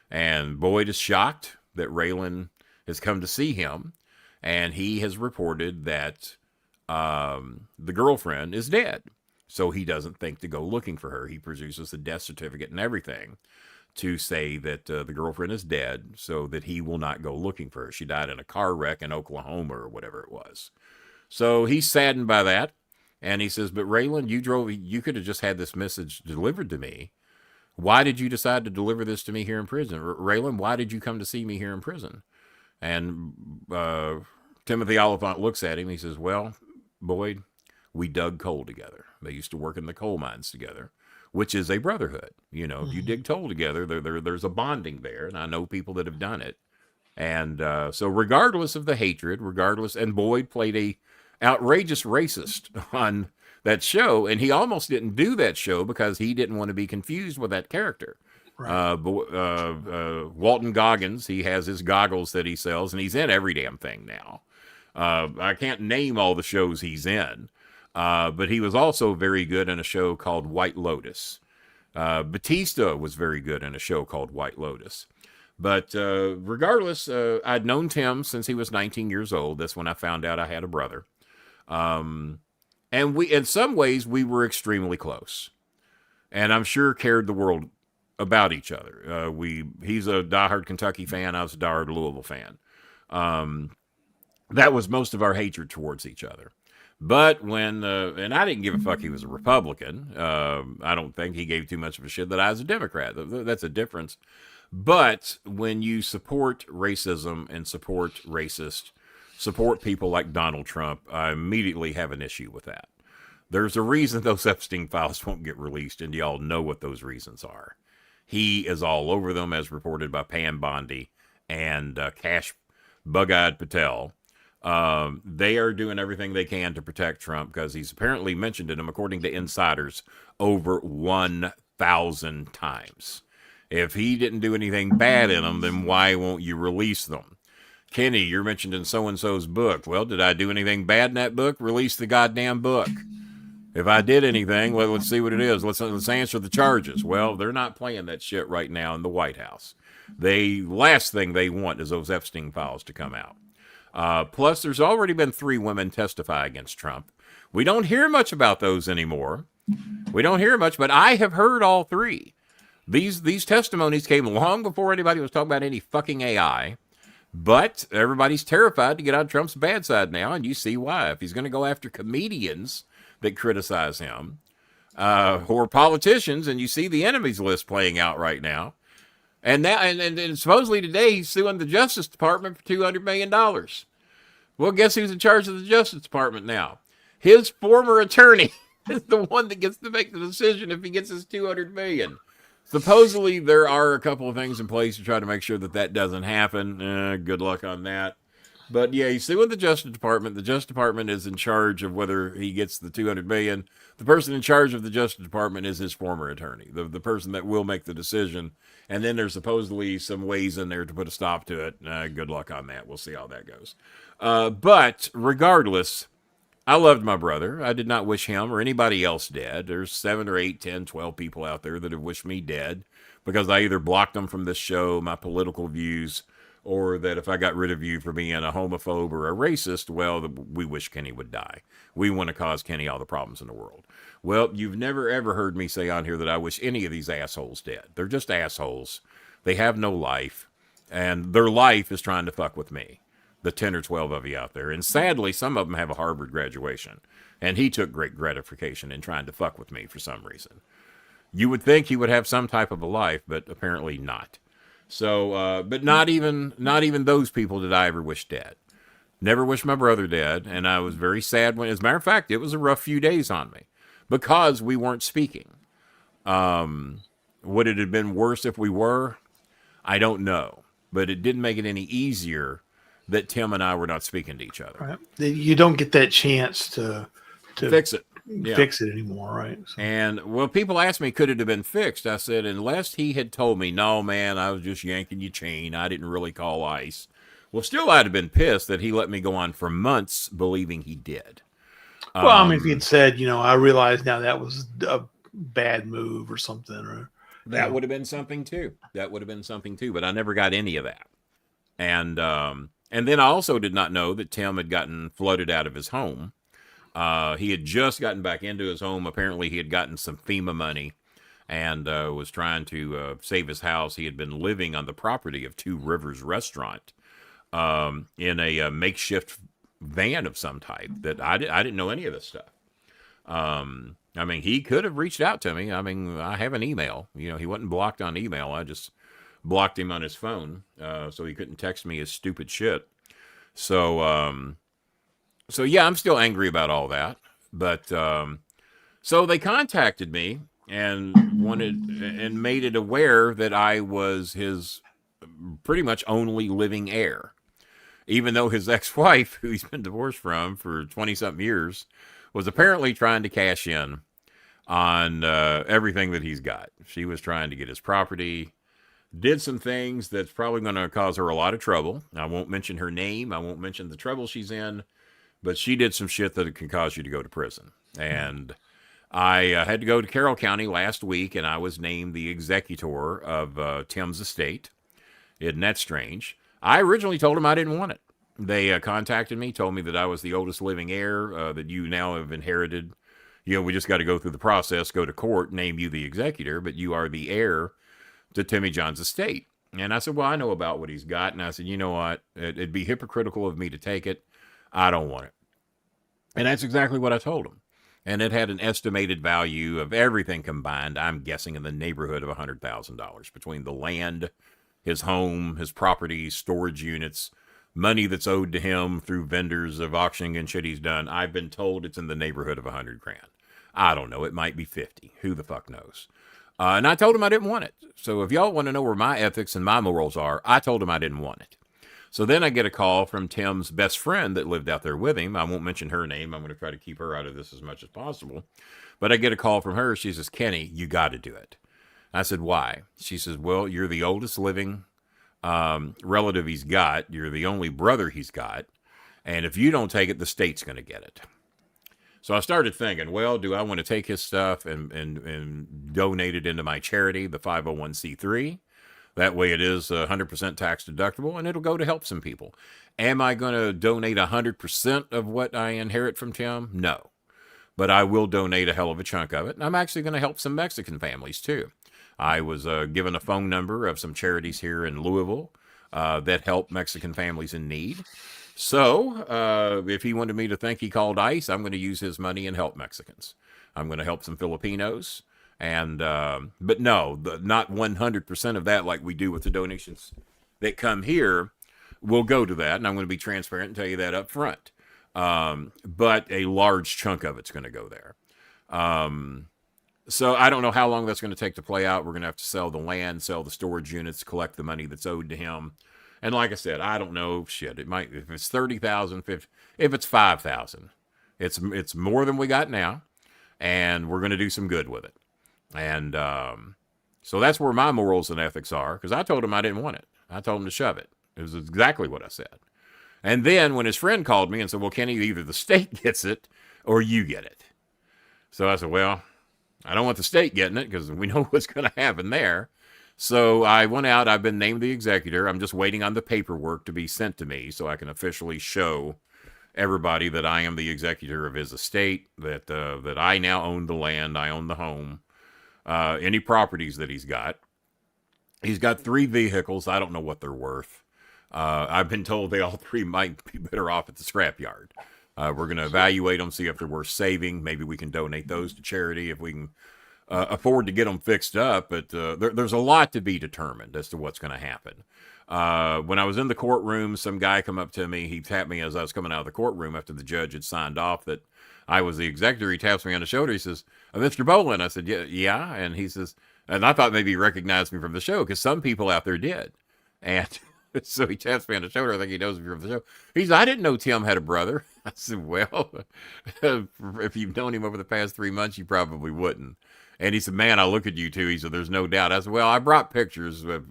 And Boyd is shocked that Raylan has come to see him, and he has reported that the girlfriend is dead. So he doesn't think to go looking for her. He produces the death certificate and everything to say that the girlfriend is dead so that he will not go looking for her. She died in a car wreck in Oklahoma or whatever it was. So he's saddened by that. And he says, but Raylan, you could have just had this message delivered to me. Why did you decide to deliver this to me here in prison? Raylan, why did you come to see me here in prison? And Timothy Oliphant looks at him. He says, well, Boyd, we dug coal together. They used to work in the coal mines together, which is a brotherhood. You know, if you dig coal together, there's a bonding there. And I know people that have done it. And so regardless of the hatred, and Boyd played a outrageous racist on that show, and he almost didn't do that show because he didn't want to be confused with that character. Right. Walton Goggins, he has his goggles that he sells, and he's in every damn thing now. I can't name all the shows he's in, but he was also very good in a show called White Lotus. Batista was very good in a show called White Lotus. But regardless, I'd known Tim since he was 19 years old. That's when I found out I had a brother. And we, in some ways, we were extremely close. And I'm sure cared the world about each other. He's a diehard Kentucky fan. I was a diehard Louisville fan. That was most of our hatred towards each other. But when, and I didn't give a fuck he was a Republican. I don't think he gave too much of a shit that I was a Democrat. That's a difference. But when you support racism and support people like Donald Trump, I immediately have an issue with that. There's a reason those Epstein files won't get released, and y'all know what those reasons are. He is all over them, as reported by Pam Bondi and Cash Bug-Eyed Patel. They are doing everything they can to protect Trump because he's apparently mentioned in them, according to insiders, over 1,000 times. If he didn't do anything bad in them, then why won't you release them? Kenny, you're mentioned in so-and-so's book. Well, did I do anything bad in that book? Release the goddamn book. If I did anything, well, let's see what it is. Let's answer the charges. Well, they're not playing that shit right now in the White House. Last thing they want is those Epstein files to come out. Plus, there's already been 3 women testify against Trump. We don't hear much about those anymore. We don't hear much, but I have heard all 3. These testimonies came long before anybody was talking about any fucking AI. But everybody's terrified to get on Trump's bad side now, and you see why. If he's going to go after comedians that criticize him, or politicians, and you see the enemies list playing out right now. And now, and supposedly today he's suing the Justice Department for $200 million. Well, guess who's in charge of the Justice Department now? His former attorney is the one that gets to make the decision if he gets his $200 million. Supposedly, there are a couple of things in place to try to make sure that doesn't happen. Good luck on that. But yeah, you see with the Justice Department, the Justice Department is in charge of whether he gets the $200 million. The person in charge of the Justice Department is his former attorney, the person that will make the decision. And then there's supposedly some ways in there to put a stop to it. Good luck on that. We'll see how that goes. But regardless, I loved my brother. I did not wish him or anybody else dead. There's 7 or 8, 10, 12 people out there that have wished me dead because I either blocked them from this show, my political views, or that if I got rid of you for being a homophobe or a racist, well, we wish Kenny would die. We want to cause Kenny all the problems in the world. Well, you've never, ever heard me say on here that I wish any of these assholes dead. They're just assholes. They have no life, and their life is trying to fuck with me. The 10 or 12 of you out there. And sadly, some of them have a Harvard graduation. And he took great gratification in trying to fuck with me for some reason. You would think he would have some type of a life, but apparently not. So, but not even those people did I ever wish dead. Never wished my brother dead. And I was very sad when, as a matter of fact, it was a rough few days on me. Because we weren't speaking. Would it have been worse if we were? I don't know. But it didn't make it any easier that Tim and I were not speaking to each other. Right. You don't get that chance to fix it. Fix it anymore, right? So. And, well, people asked me, could it have been fixed? I said, unless he had told me, no, man, I was just yanking your chain. I didn't really call ICE. Well, still, I'd have been pissed that he let me go on for months believing he did. Well, I mean, if he'd said, I realize now that was a bad move or something. Or that would have been something, too. But I never got any of that. And then I also did not know that Tim had gotten flooded out of his home. He had just gotten back into his home. Apparently, he had gotten some FEMA money and was trying to save his house. He had been living on the property of Two Rivers Restaurant in a makeshift van of some type that I didn't know any of this stuff. I mean, he could have reached out to me. I mean, I have an email. You know, he wasn't blocked on email. I just blocked him on his phone, so he couldn't text me his stupid shit. So, so yeah, I'm still angry about all that. But so they contacted me and wanted and made it aware that I was his pretty much only living heir, even though his ex-wife, who he's been divorced from for 20-something years, was apparently trying to cash in on everything that he's got. She was trying to get his property, did some things that's probably going to cause her a lot of trouble. I won't mention her name. I won't mention the trouble she's in, but she did some shit that can cause you to go to prison. And I had to go to Carroll County last week, and I was named the executor of Tim's estate. Isn't that strange? I originally told him I didn't want it. They contacted me, told me that I was the oldest living heir, that you now have inherited. You know, we just got to go through the process, go to court, name you the executor, but you are the heir to Timmy John's estate. And I said, well, I know about what he's got. And I said, you know what? It'd be hypocritical of me to take it. I don't want it. And that's exactly what I told him. And it had an estimated value of everything combined, I'm guessing in the neighborhood of $100,000 between the land, his home, his properties, storage units, money that's owed to him through vendors of auctioning and shit he's done. I've been told it's in the neighborhood of $100,000. I don't know. It might be 50. Who the fuck knows? And I told him I didn't want it. So if y'all want to know where my ethics and my morals are, I told him I didn't want it. So then I get a call from Tim's best friend that lived out there with him. I won't mention her name. I'm going to try to keep her out of this as much as possible. But I get a call from her. She says, Kenny, you got to do it. I said, why? She says, well, you're the oldest living relative he's got. You're the only brother he's got. And if you don't take it, the state's going to get it. So I started thinking, well, do I want to take his stuff and donate it into my charity, the 501c3? That way it is 100% tax deductible, and it'll go to help some people. Am I going to donate 100% of what I inherit from Tim? No. But I will donate a hell of a chunk of it, and I'm actually going to help some Mexican families, too. I was given a phone number of some charities here in Louisville that help Mexican families in need. So, if he wanted me to think he called ICE, I'm going to use his money and help Mexicans. I'm going to help some Filipinos. And, but no, not 100% of that like we do with the donations that come here will go to that. And I'm going to be transparent and tell you that up front. But a large chunk of it's going to go there. So I don't know how long that's going to take to play out. We're going to have to sell the land, sell the storage units, collect the money that's owed to him. And like I said, I don't know, shit, it might, if it's 30,000, if it's 5,000, it's more than we got now, and we're going to do some good with it. And so that's where my morals and ethics are, because I told him I didn't want it. I told him to shove it. It was exactly what I said. And then when his friend called me and said, well, Kenny, either the state gets it or you get it. So I said, well, I don't want the state getting it because we know what's going to happen there. So I went out. I've been named the executor. I'm just waiting on the paperwork to be sent to me so I can officially show everybody that I am the executor of his estate, that I now own the land, I own the home, any properties that he's got. He's got 3 vehicles. I don't know what they're worth. I've been told they all 3 might be better off at the scrapyard. We're going to evaluate them, see if they're worth saving. Maybe we can donate those to charity if we can afford to get them fixed up. But there's a lot to be determined as to what's going to happen. When I was in the courtroom, some guy come up to me. He tapped me as I was coming out of the courtroom after the judge had signed off that I was the executor. He taps me on the shoulder. He says, Mr. Bolin. I said, yeah. And he says, and I thought maybe he recognized me from the show because some people out there did. And so he taps me on the shoulder. I think he knows me from the show. He says, I didn't know Tim had a brother. I said, well, if you've known him over the past 3 months, you probably wouldn't. And he said, man, I look at you too. He said, there's no doubt. I said, well, I brought pictures of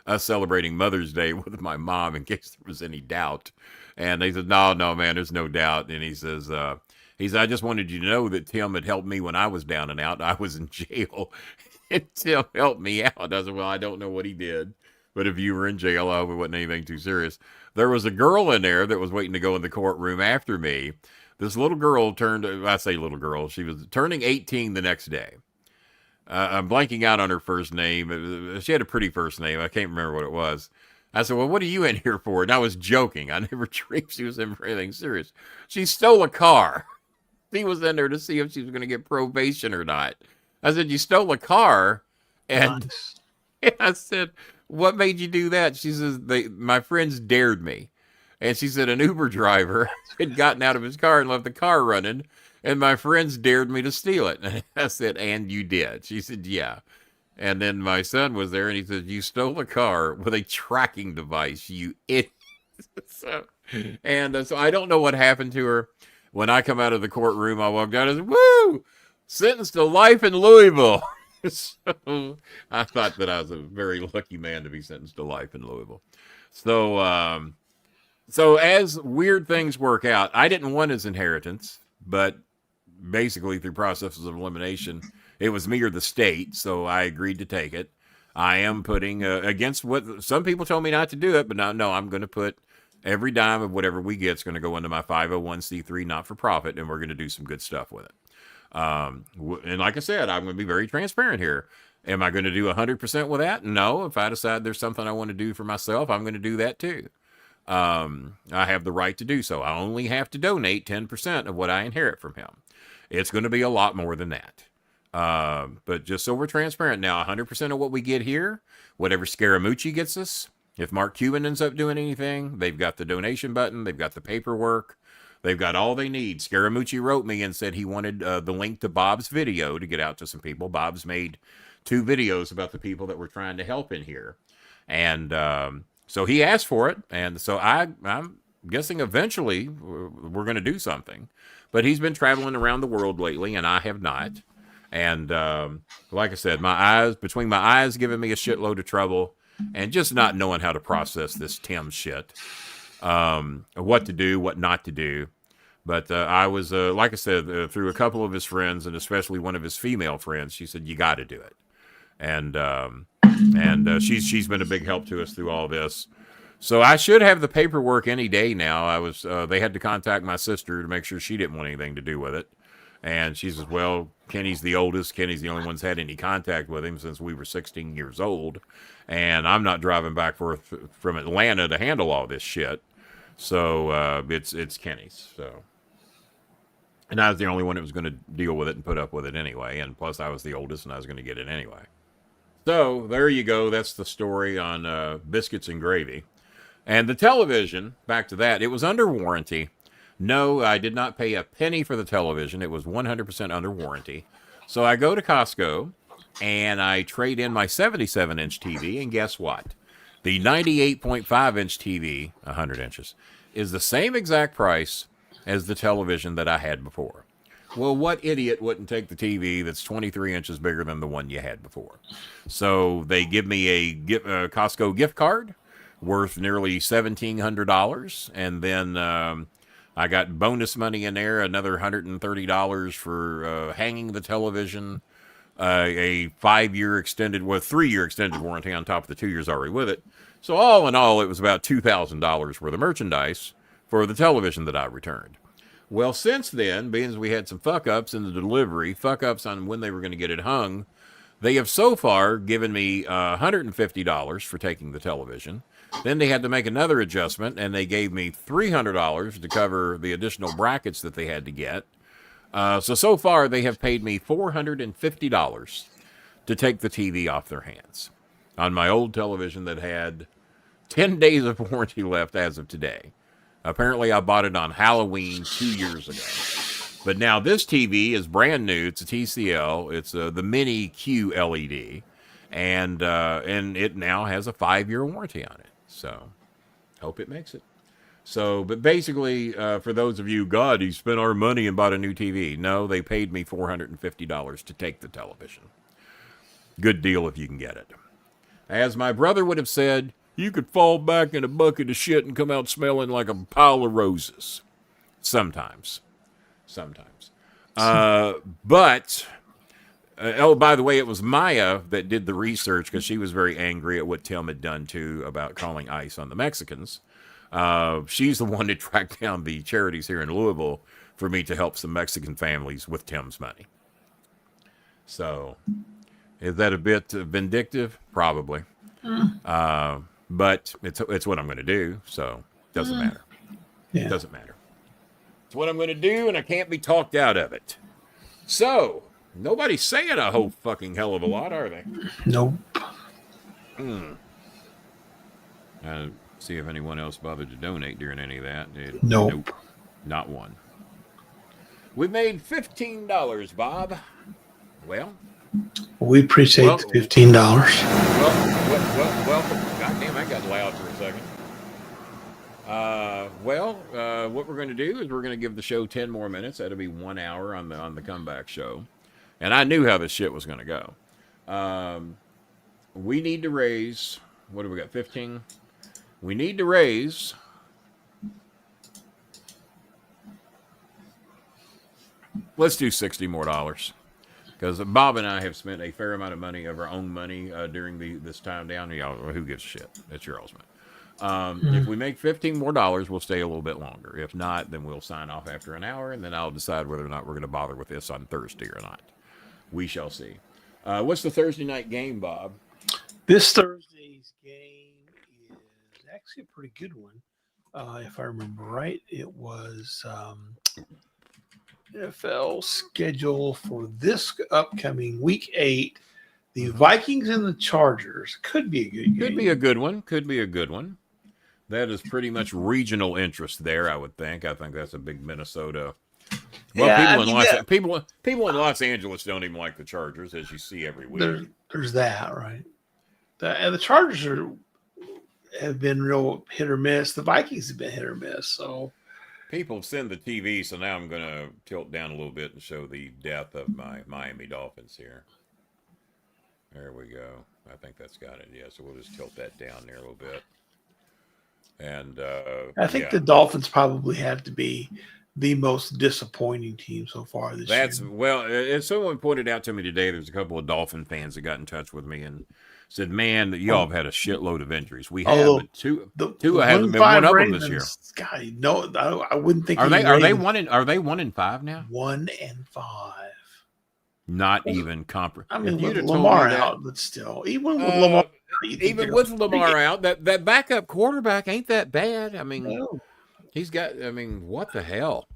us celebrating Mother's Day with my mom in case there was any doubt. And they said, no, man, there's no doubt. And he says, I just wanted you to know that Tim had helped me when I was down and out. I was in jail. And Tim helped me out. I said, well, I don't know what he did. But if you were in jail, I hope it wasn't anything too serious. There was a girl in there that was waiting to go in the courtroom after me. This little girl I say little girl, she was turning 18 the next day. I'm blanking out on her first name. She had a pretty first name. I can't remember what it was. I said, well, what are you in here for? And I was joking. I never dreamed she was in for anything serious. She stole a car. He was in there to see if she was going to get probation or not. I said, you stole a car? And Nice. I said, what made you do that? She says, my friends dared me. And she said, an Uber driver had gotten out of his car and left the car running. And my friends dared me to steal it. And I said, and you did? She said, yeah. And then my son was there and he said, you stole a car with a tracking device, you idiot. So I don't know what happened to her. When I come out of the courtroom, I walked out and said, woo, sentenced to life in Louisville. So I thought that I was a very lucky man to be sentenced to life in Louisville. So, so as weird things work out, I didn't want his inheritance, but basically through processes of elimination, it was me or the state, so I agreed to take it. I am putting against what some people told me not to do it, but no, I'm going to put every dime of whatever we get is going to go into my 501c3 not-for-profit, and we're going to do some good stuff with it. And like I said, I'm going to be very transparent here. Am I going to do 100% with that? No. If I decide there's something I want to do for myself, I'm going to do that too. I have the right to do so. I only have to donate 10% of what I inherit from him. It's going to be a lot more than that. But just so we're transparent now, 100% of what we get here, whatever Scaramucci gets us, if Mark Cuban ends up doing anything, they've got the donation button, they've got the paperwork, they've got all they need. Scaramucci wrote me and said he wanted the link to Bob's video to get out to some people. Bob's made 2 videos about the people that we're trying to help in here. And so he asked for it, and so I'm guessing eventually we're going to do something. But he's been traveling around the world lately, and I have not. And like I said, between my eyes giving me a shitload of trouble and just not knowing how to process this Tim shit, what to do, what not to do. But I was, like I said, through a couple of his friends, and especially one of his female friends, she said, you got to do it. And she's been a big help to us through all this. So I should have the paperwork any day now. They had to contact my sister to make sure she didn't want anything to do with it. And she says, well, Kenny's the oldest. Kenny's the only one's had any contact with him since we were 16 years old. And I'm not driving back from Atlanta to handle all this shit. So it's Kenny's. So, and I was the only one that was going to deal with it and put up with it anyway. And plus I was the oldest and I was going to get it anyway. So there you go. That's the story on biscuits and gravy. And the television, back to that, it was under warranty. No, I did not pay a penny for the television. It was 100% under warranty. So I go to Costco and I trade in my 77-inch TV, and guess what? The 98.5-inch TV, 100 inches, is the same exact price as the television that I had before. Well, what idiot wouldn't take the TV that's 23 inches bigger than the one you had before? So they give me a Costco gift card worth nearly $1,700, and then I got bonus money in there, another $130 for hanging the television, a 3-year extended warranty on top of the 2 years already with it. So all in all, it was about $2,000 worth of merchandise for the television that I returned. Well, since then, being as we had some fuck-ups in the delivery, fuck-ups on when they were going to get it hung, they have so far given me $150 for taking the television. Then they had to make another adjustment, and they gave me $300 to cover the additional brackets that they had to get. So far, they have paid me $450 to take the TV off their hands on my old television that had 10 days of warranty left as of today. Apparently, I bought it on Halloween 2 years ago. But now this TV is brand new. It's a TCL. It's the Mini Q LED. And it now has a 5-year warranty on it. So, hope it makes it. So, but basically, for those of you, God, he spent our money and bought a new TV. No, they paid me $450 to take the television. Good deal if you can get it. As my brother would have said, you could fall back in a bucket of shit and come out smelling like a pile of roses. Sometimes. But... oh, by the way, it was Maya that did the research because she was very angry at what Tim had done, too, about calling ICE on the Mexicans. She's the one that tracked down the charities here in Louisville for me to help some Mexican families with Tim's money. So, is that a bit vindictive? Probably. but it's what I'm going to do. So doesn't matter. Yeah. Doesn't matter. It's what I'm going to do, and I can't be talked out of it. So nobody's saying a whole fucking hell of a lot, are they? Nope. See if anyone else bothered to donate during any of that. Nope. Not one. We made $15, Bob. Well, we appreciate the $15. Welcome. God damn, I got loud for a second. What we're going to do is we're going to give the show 10 more minutes. That'll be 1 hour on the comeback show. And I knew how this shit was going to go. We need to raise, what do we got, 15? We need to raise let's do $60 more. Because Bob and I have spent a fair amount of money of our own money during this time down. Y'all, who gives a shit? It's your all's money. If we make $15 more, we'll stay a little bit longer. If not, then we'll sign off after an hour, and then I'll decide whether or not we're going to bother with this on Thursday or not. We shall see. What's the Thursday night game, Bob? This Thursday's game is actually a pretty good one. If I remember right, it was NFL schedule for this upcoming week 8. The Vikings and the Chargers could be a good game. Could be a good one. Could be a good one. That is pretty much regional interest there, I would think. I think that's a big Minnesota. Well, yeah, people in Los Angeles don't even like the Chargers, as you see every week. There's that, right? And the Chargers have been real hit or miss. The Vikings have been hit or miss. So people send the TV, so now I'm going to tilt down a little bit and show the death of my Miami Dolphins here. There we go. I think that's got it. Yeah, so we'll just tilt that down there a little bit. And I think the Dolphins probably have to be the most disappointing team so far this year. Well, as someone pointed out to me today, there's a couple of Dolphin fans that got in touch with me and said, "Man, y'all have had a shitload of injuries. We have, but Tua hasn't been one of them this year." God, no, I wouldn't think. Are they 1-5 now? 1-5. Not even comparable. I mean, with Lamar out, but still, even with Lamar. Out, that backup quarterback ain't that bad. I mean, he's got. I mean, what the hell?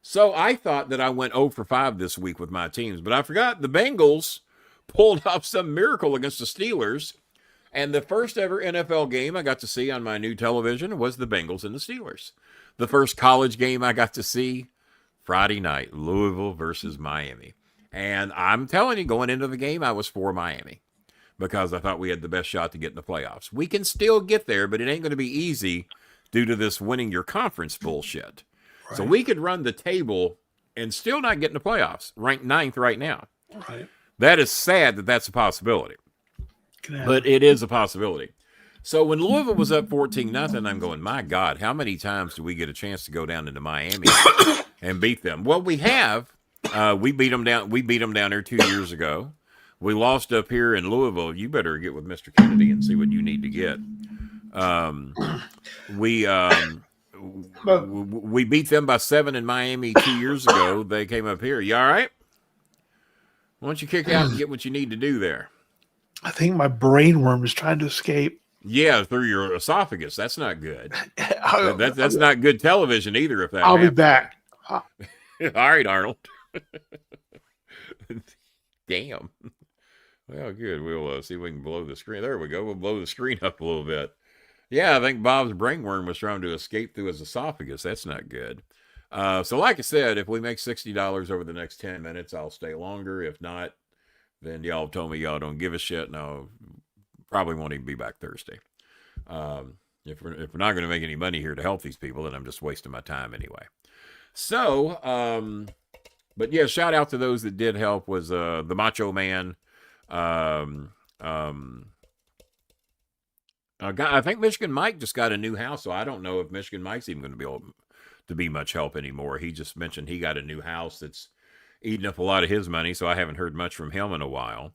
So I thought that I went 0 for 5 this week with my teams, but I forgot the Bengals pulled off some miracle against the Steelers, and the first ever NFL game I got to see on my new television was the Bengals and the Steelers. The first college game I got to see Friday night, Louisville versus Miami, and I'm telling you, going into the game, I was for Miami, because I thought we had the best shot to get in the playoffs. We can still get there, but it ain't going to be easy due to this winning your conference bullshit. Right. So we could run the table and still not get in the playoffs, ranked 9th right now. Right. That is sad that that's a possibility, but it is a possibility. So when Louisville was up 14-0, I'm going, my God, how many times do we get a chance to go down into Miami and beat them? Well, we have. We beat them down. We beat them down there 2 years ago. We lost up here in Louisville. You better get with Mr. Kennedy and see what you need to get. We beat them by 7 in Miami 2 years ago. They came up here. You all right? Why don't you kick out and get what you need to do there? I think my brain worm is trying to escape. Yeah, through your esophagus. That's not good. That's not good television either. If that I'll happens. Be back. All right, Arnold. Damn. Well, good. We'll see if we can blow the screen. There we go. We'll blow the screen up a little bit. Yeah, I think Bob's brainworm was trying to escape through his esophagus. That's not good. So like I said, if we make $60 over the next 10 minutes, I'll stay longer. If not, then y'all told me y'all don't give a shit, and I'll probably won't even be back Thursday. If we're not going to make any money here to help these people, then I'm just wasting my time anyway. So, but yeah, shout out to those that did help. Was the Macho Man. I think Michigan Mike just got a new house, so I don't know if Michigan Mike's even going to be able to be much help anymore. He just mentioned he got a new house that's eating up a lot of his money, so I haven't heard much from him in a while.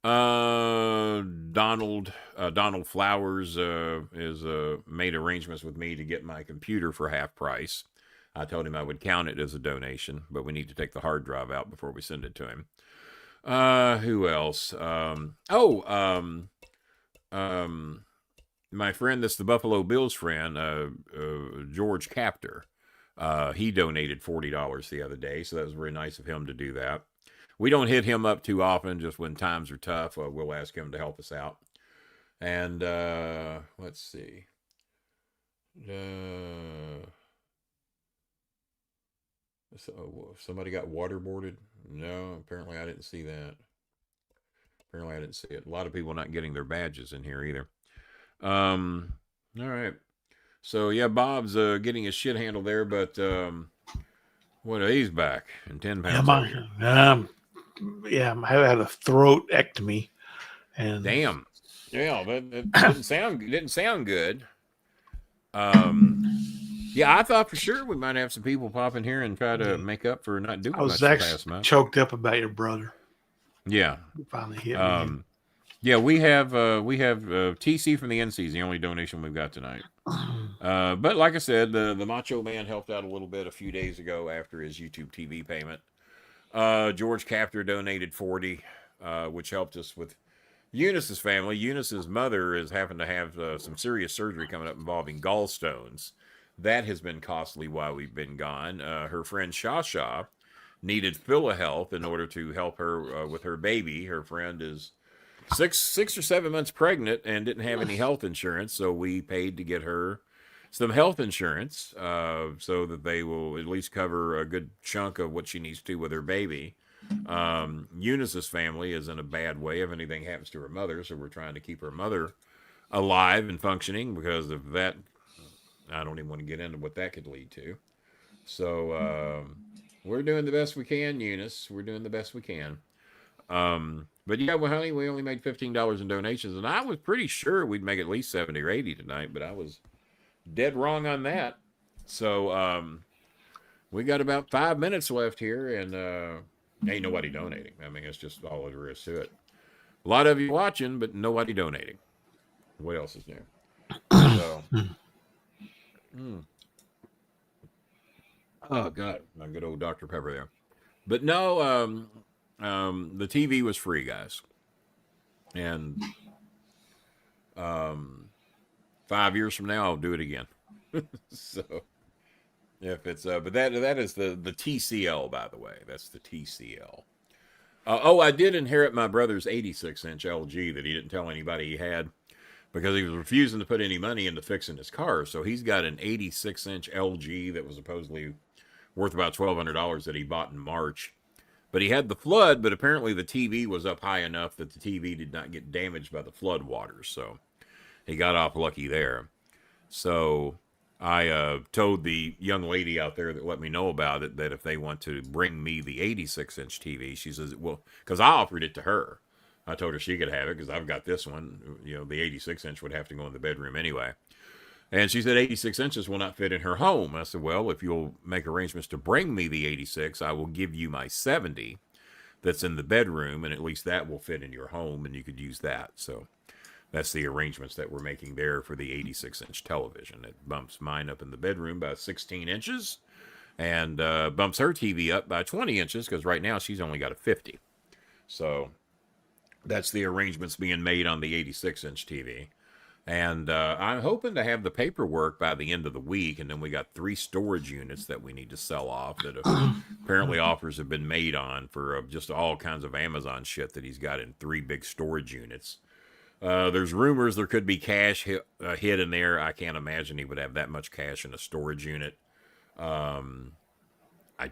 Donald Flowers is made arrangements with me to get my computer for half price. I told him I would count it as a donation, but we need to take the hard drive out before we send it to him. Who else? my friend that's the Buffalo Bills friend, George Captor, he donated $40 the other day, so that was very nice of him to do that. We don't hit him up too often, just when times are tough. We'll ask him to help us out. And let's see. Somebody got waterboarded? No, apparently I didn't see that. Apparently I didn't see it. A lot of people not getting their badges in here either. All right. So yeah, Bob's getting his shit handled there, but he's back and 10 pounds. I had a throatectomy, and damn, yeah, that didn't sound good. Yeah, I thought for sure we might have some people pop in here and try to make up for not doing much. I was actually choked up about your brother. Yeah, he finally hit me. Yeah, we have TC from the NC's, the only donation we've got tonight. But like I said, the Macho Man helped out a little bit a few days ago after his YouTube TV payment. George Captor donated 40, which helped us with Eunice's family. Eunice's mother is having to have some serious surgery coming up involving gallstones. That has been costly while we've been gone. Her friend Shasha needed PhilaHealth in order to help her with her baby. Her friend is six or 7 months pregnant and didn't have any health insurance, so we paid to get her some health insurance so that they will at least cover a good chunk of what she needs to with her baby. Eunice's family is in a bad way if anything happens to her mother, so we're trying to keep her mother alive and functioning. Because of that, I don't even want to get into what that could lead to. So we're doing the best we can, Eunice. We're doing the best we can. But yeah, well, honey, we only made $15 in donations, and I was pretty sure we'd make at least 70 or 80 tonight, but I was dead wrong on that. So we got about 5 minutes left here, and ain't nobody donating. I mean, it's just all there is to it. A lot of you watching, but nobody donating. What else is new? So, oh God, my good old Dr. Pepper there. But no, the TV was free, guys. And 5 years from now, I'll do it again. So if it's but that is the TCL, by the way. That's the TCL. I did inherit my brother's 86-inch LG that he didn't tell anybody he had, because he was refusing to put any money into fixing his car. So he's got an 86-inch LG that was supposedly worth about $1,200 that he bought in March. But he had the flood, but apparently the TV was up high enough that the TV did not get damaged by the flood waters. So he got off lucky there. So I told the young lady out there that let me know about it that if they want to bring me the 86-inch TV, she says, well, because I offered it to her. I told her she could have it because I've got this one. You know, the 86-inch would have to go in the bedroom anyway. And she said 86 inches will not fit in her home. I said, well, if you'll make arrangements to bring me the 86, I will give you my 70 that's in the bedroom, and at least that will fit in your home, and you could use that. So that's the arrangements that we're making there for the 86-inch television. It bumps mine up in the bedroom by 16 inches and bumps her TV up by 20 inches because right now she's only got a 50. So that's the arrangements being made on the 86-inch TV. And I'm hoping to have the paperwork by the end of the week, and then we got 3 storage units that we need to sell off that apparently offers have been made on for just all kinds of Amazon shit that he's got in 3 big storage units. There's rumors there could be cash hid in there. I can't imagine he would have that much cash in a storage unit. I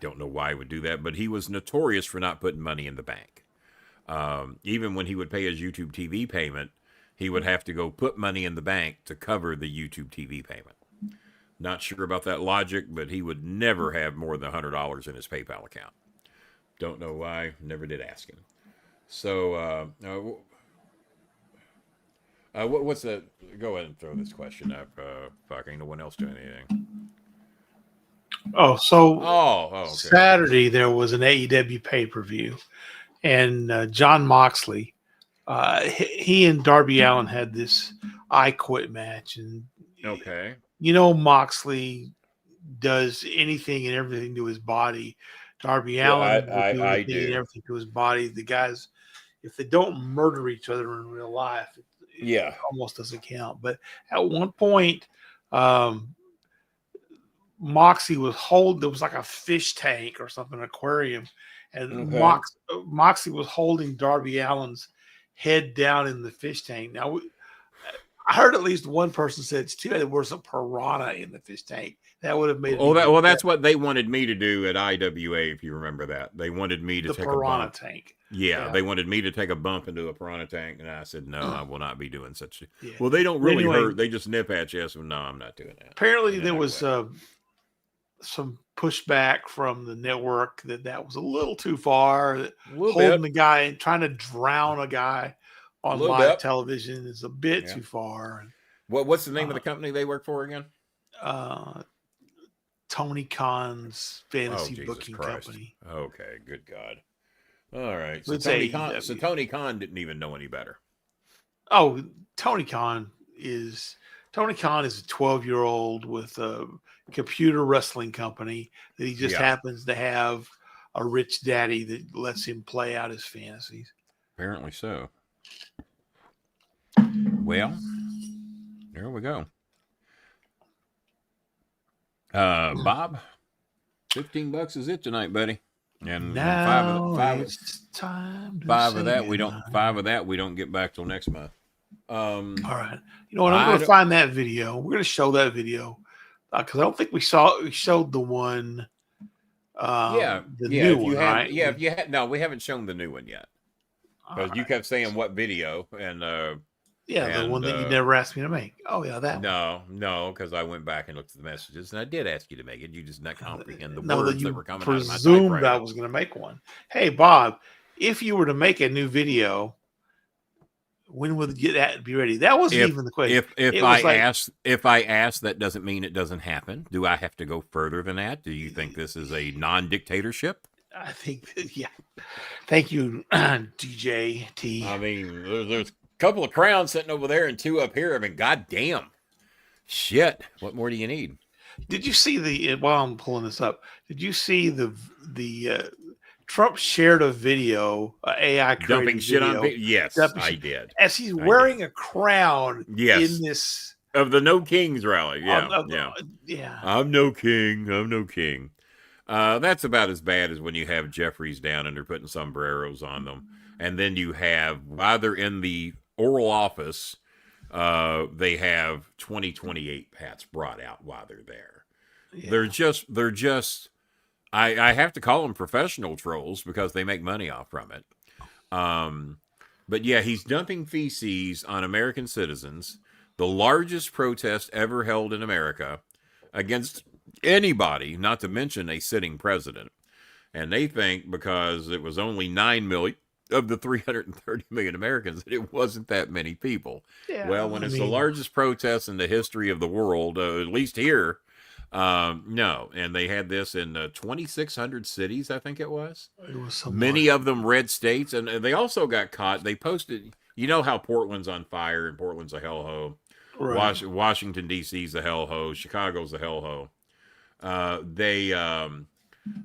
don't know why he would do that, but he was notorious for not putting money in the bank. Even when he would pay his YouTube TV payment, he would have to go put money in the bank to cover the YouTube TV payment. Not sure about that logic, but he would never have more than $100 in his PayPal account. Don't know why. Never did ask him. So, what's that? Go ahead and throw this question up. Fucking no one else doing anything. Okay. Saturday there was an AEW pay-per-view, and John Moxley, he and Darby Allin had this I Quit match, and Moxley does anything and everything to his body. Darby Allin will do anything and everything to his body. The guys, if they don't murder each other in real life, Yeah. almost doesn't count. But at one point, Moxie was there was like a fish tank or something, an aquarium, and Okay. Moxie was holding Darby Allin's head down in the fish tank. Now, I heard at least one person said it's too bad there was a piranha in the fish tank. That would have made it. Well, that's what they wanted me to do at IWA, if you remember that. They wanted me to the take piranha a bump. tank. Yeah, they wanted me to take a bump into a piranha tank, and I said, no, I will not be doing such. Yeah. Well, they don't really Anyway, hurt. They just nip at you. So, no, I'm not doing that. Apparently, there was some pushback from the network that was a little too far. Holding the guy and trying to drown a guy on live television is a bit too far. What's the name of the company they work for again? Tony Khan's fantasy booking company. Okay, good God. All right. So Tony Khan didn't even know any better. Oh, Tony Khan is a 12-year-old with a computer wrestling company that he just happens to have a rich daddy that lets him play out his fantasies. Apparently so. Well, there we go. Bob, $15 is it tonight, buddy. And now five of that we don't get back till next month. All right. You know what? I'm going to find that video. We're going to show that video because I don't think we showed the one. New one, right? Yeah, if you had, no, we haven't shown the new one yet because you kept saying what video and the one that you never asked me to make. Oh yeah, that. No, because I went back and looked at the messages and I did ask you to make it. You just not comprehend the words that were coming out of my typewriter. I was going to make one. Hey Bob, if you were to make a new video, when would that be ready? That wasn't even the question. If I ask, that doesn't mean it doesn't happen. Do I have to go further than that? Do you think this is a non-dictatorship? I think, yeah. Thank you, DJ T. I mean, there's a couple of crowns sitting over there and two up here. I mean, goddamn. Shit. What more do you need? Did you see while I'm pulling this up, did you see the Trump shared a video, AI dumping shit on people? Yes, I did. As he's wearing a crown in this of the No Kings rally. Yeah. I'm no king. That's about as bad as when you have Jeffries down and they're putting sombreros on them. And then you have, while they're in the Oral Office, they have 2028 hats brought out while they're there. Yeah. They're just, I have to call them professional trolls because they make money off from it. But yeah, he's dumping feces on American citizens. The largest protest ever held in America against anybody, not to mention a sitting president. And they think because it was only 9 million of the 330 million Americans, that it wasn't that many people. Yeah, well, when it's the largest protest in the history of the world, at least here, no. And they had this in 2,600 cities, I think it was. It was many of them red states. And they also got caught. They posted, you know how Portland's on fire and Portland's a hellhole. Right. Washington, D.C.'s a hellhole. Chicago's a hellhole.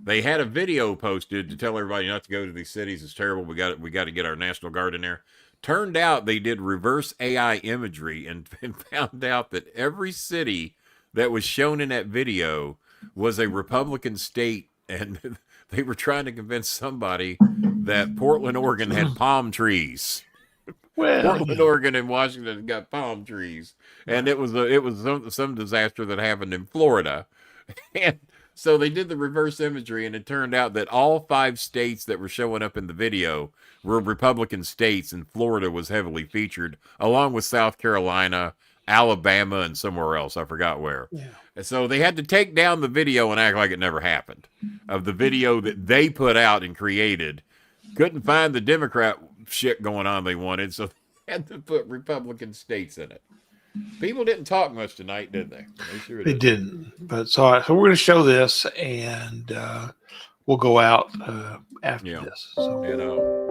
They had a video posted to tell everybody not to go to these cities. It's terrible. We got to get our National Guard in there. Turned out they did reverse AI imagery and found out that every city that was shown in that video was a Republican state, and they were trying to convince somebody that Portland, Oregon had palm trees. Well, Portland, Oregon, and Washington got palm trees, and it was some disaster that happened in Florida, and so they did the reverse imagery, and it turned out that all 5 states that were showing up in the video were Republican states, and Florida was heavily featured, along with South Carolina, Alabama, and somewhere else. I forgot where. Yeah. And so they had to take down the video and act like it never happened, of the video that they put out and created. Couldn't find the Democrat shit going on they wanted, so they had to put Republican states in it. People didn't talk much tonight, did they? They didn't. But so we're going to show this, and we'll go out after this. So.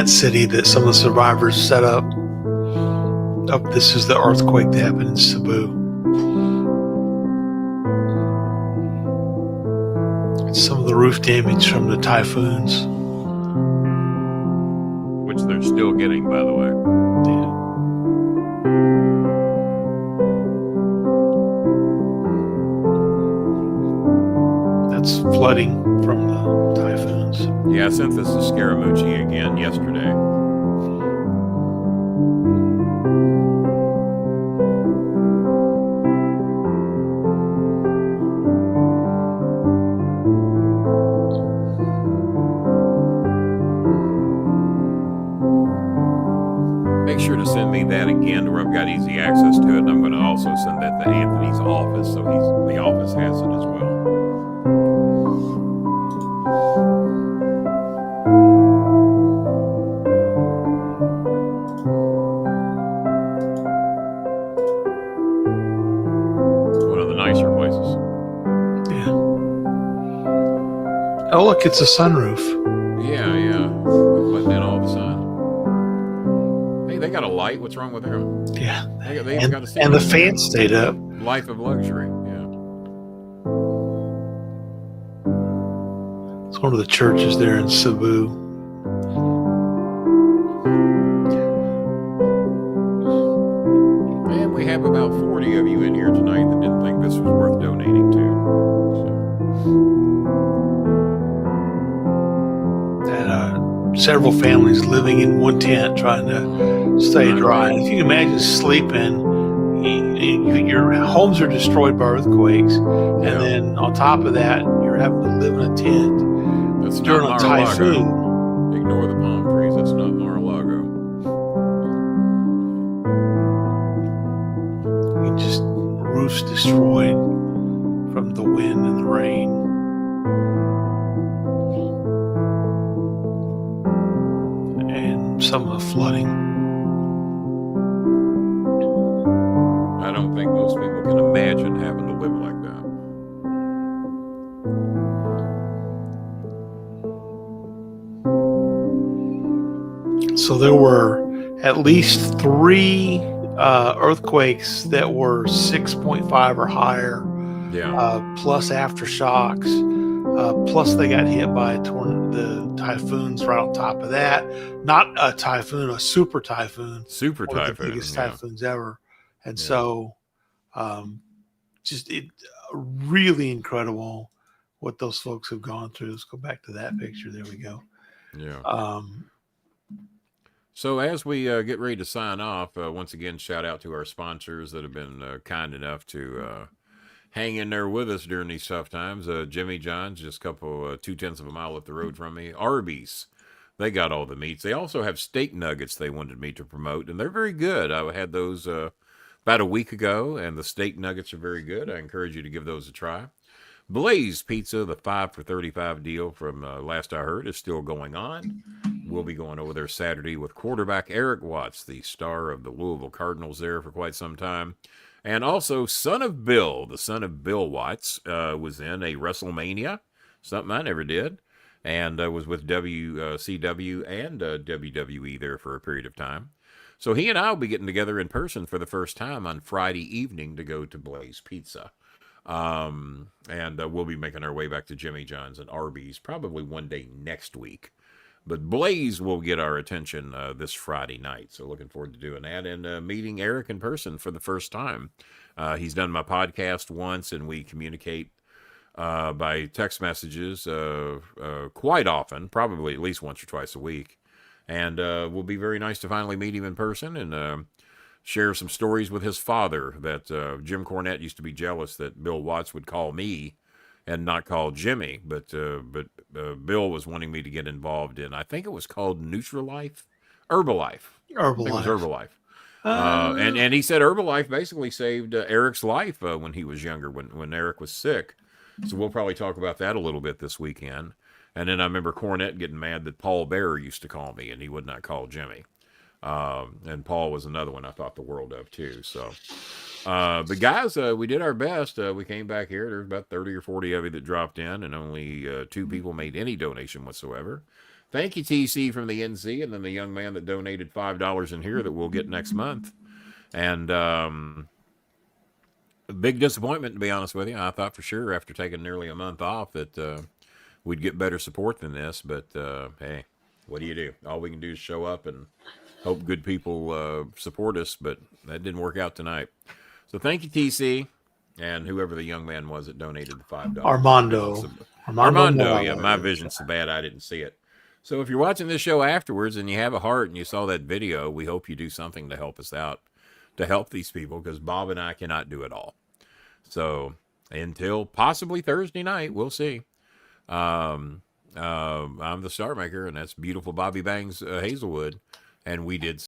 tent city that some of the survivors set up. This is the earthquake that happened in Cebu. It's some of the roof damage from the typhoons. Which they're still getting, by the way. Yeah. That's flooding from the typhoons. Yeah, I sent this to Scaramucci again yesterday. Make sure to send me that again to where I've got easy access to it. And I'm going to also send that to Anthony's office so the office has it as well. It's one of the nicer places. Yeah. Oh, look, it's a sunroof. Yeah. Letting in all the sun. Hey, they got a light. What's wrong with them? Yeah. They even got a and the fan stayed up. Life of luxury. Yeah. It's one of the churches there in Cebu. And we have about 40 of you in here tonight that didn't think this was worth donating to. Several families living in one tent trying to stay dry. If you can imagine sleeping, your homes are destroyed by earthquakes, and then on top of that, you're having to live in a tent during a typhoon. Ignore the palm trees. That's not Mar-a-Lago. Just roofs destroyed from the wind and the rain. Some of the flooding. I don't think most people can imagine having to live like that. So there were at least 3 earthquakes that were 6.5 or higher. Yeah. Plus aftershocks. Plus they got hit by the typhoons right on top of that. Not a typhoon, a super typhoon. Super typhoon. The biggest typhoons ever. And so really incredible what those folks have gone through. Let's go back to that picture. There we go. Yeah. So as we get ready to sign off, once again, shout out to our sponsors that have been kind enough to hang in there with us during these tough times. Jimmy John's, just a couple, 0.2 of a mile up the road from me. Arby's, they got all the meats. They also have steak nuggets they wanted me to promote, and they're very good. I had those about a week ago, and the steak nuggets are very good. I encourage you to give those a try. Blaze Pizza, the 5 for $35 deal from last I heard, is still going on. We'll be going over there Saturday with quarterback Eric Watts, the star of the Louisville Cardinals there for quite some time. And also, son of Bill, the son of Bill Watts, was in a WrestleMania, something I never did, and was with WCW and WWE there for a period of time. So he and I will be getting together in person for the first time on Friday evening to go to Blaze Pizza. And we'll be making our way back to Jimmy John's and Arby's probably one day next week. But Blaze will get our attention this Friday night. So looking forward to doing that and meeting Eric in person for the first time. He's done my podcast once, and we communicate by text messages quite often, probably at least once or twice a week. And will be very nice to finally meet him in person and share some stories with his father that Jim Cornette used to be jealous that Bill Watts would call me and not call Jimmy, but Bill was wanting me to get involved in, I think it was called Herbalife. I think it was Herbalife. And he said Herbalife basically saved Eric's life when he was younger, when Eric was sick. So we'll probably talk about that a little bit this weekend. And then I remember Cornette getting mad that Paul Bearer used to call me, and he would not call Jimmy. And Paul was another one I thought the world of too. So, but guys, we did our best. We came back here. There's about 30 or 40 of you that dropped in, and only 2 people made any donation whatsoever. Thank you, TC from the NC, and then the young man that donated $5 in here that we'll get next month. And a big disappointment, to be honest with you. I thought for sure after taking nearly a month off that we'd get better support than this. But hey, what do you do? All we can do is show up and hope good people support us. But that didn't work out tonight. So thank you, TC, and whoever the young man was that donated the $5. Armando, yeah, my vision's so bad I didn't see it. So if you're watching this show afterwards and you have a heart and you saw that video, we hope you do something to help us out, to help these people, because Bob and I cannot do it all. So until possibly Thursday night, we'll see. I'm the StarMaker, and that's beautiful Bobby Bangs Hazelwood, and we did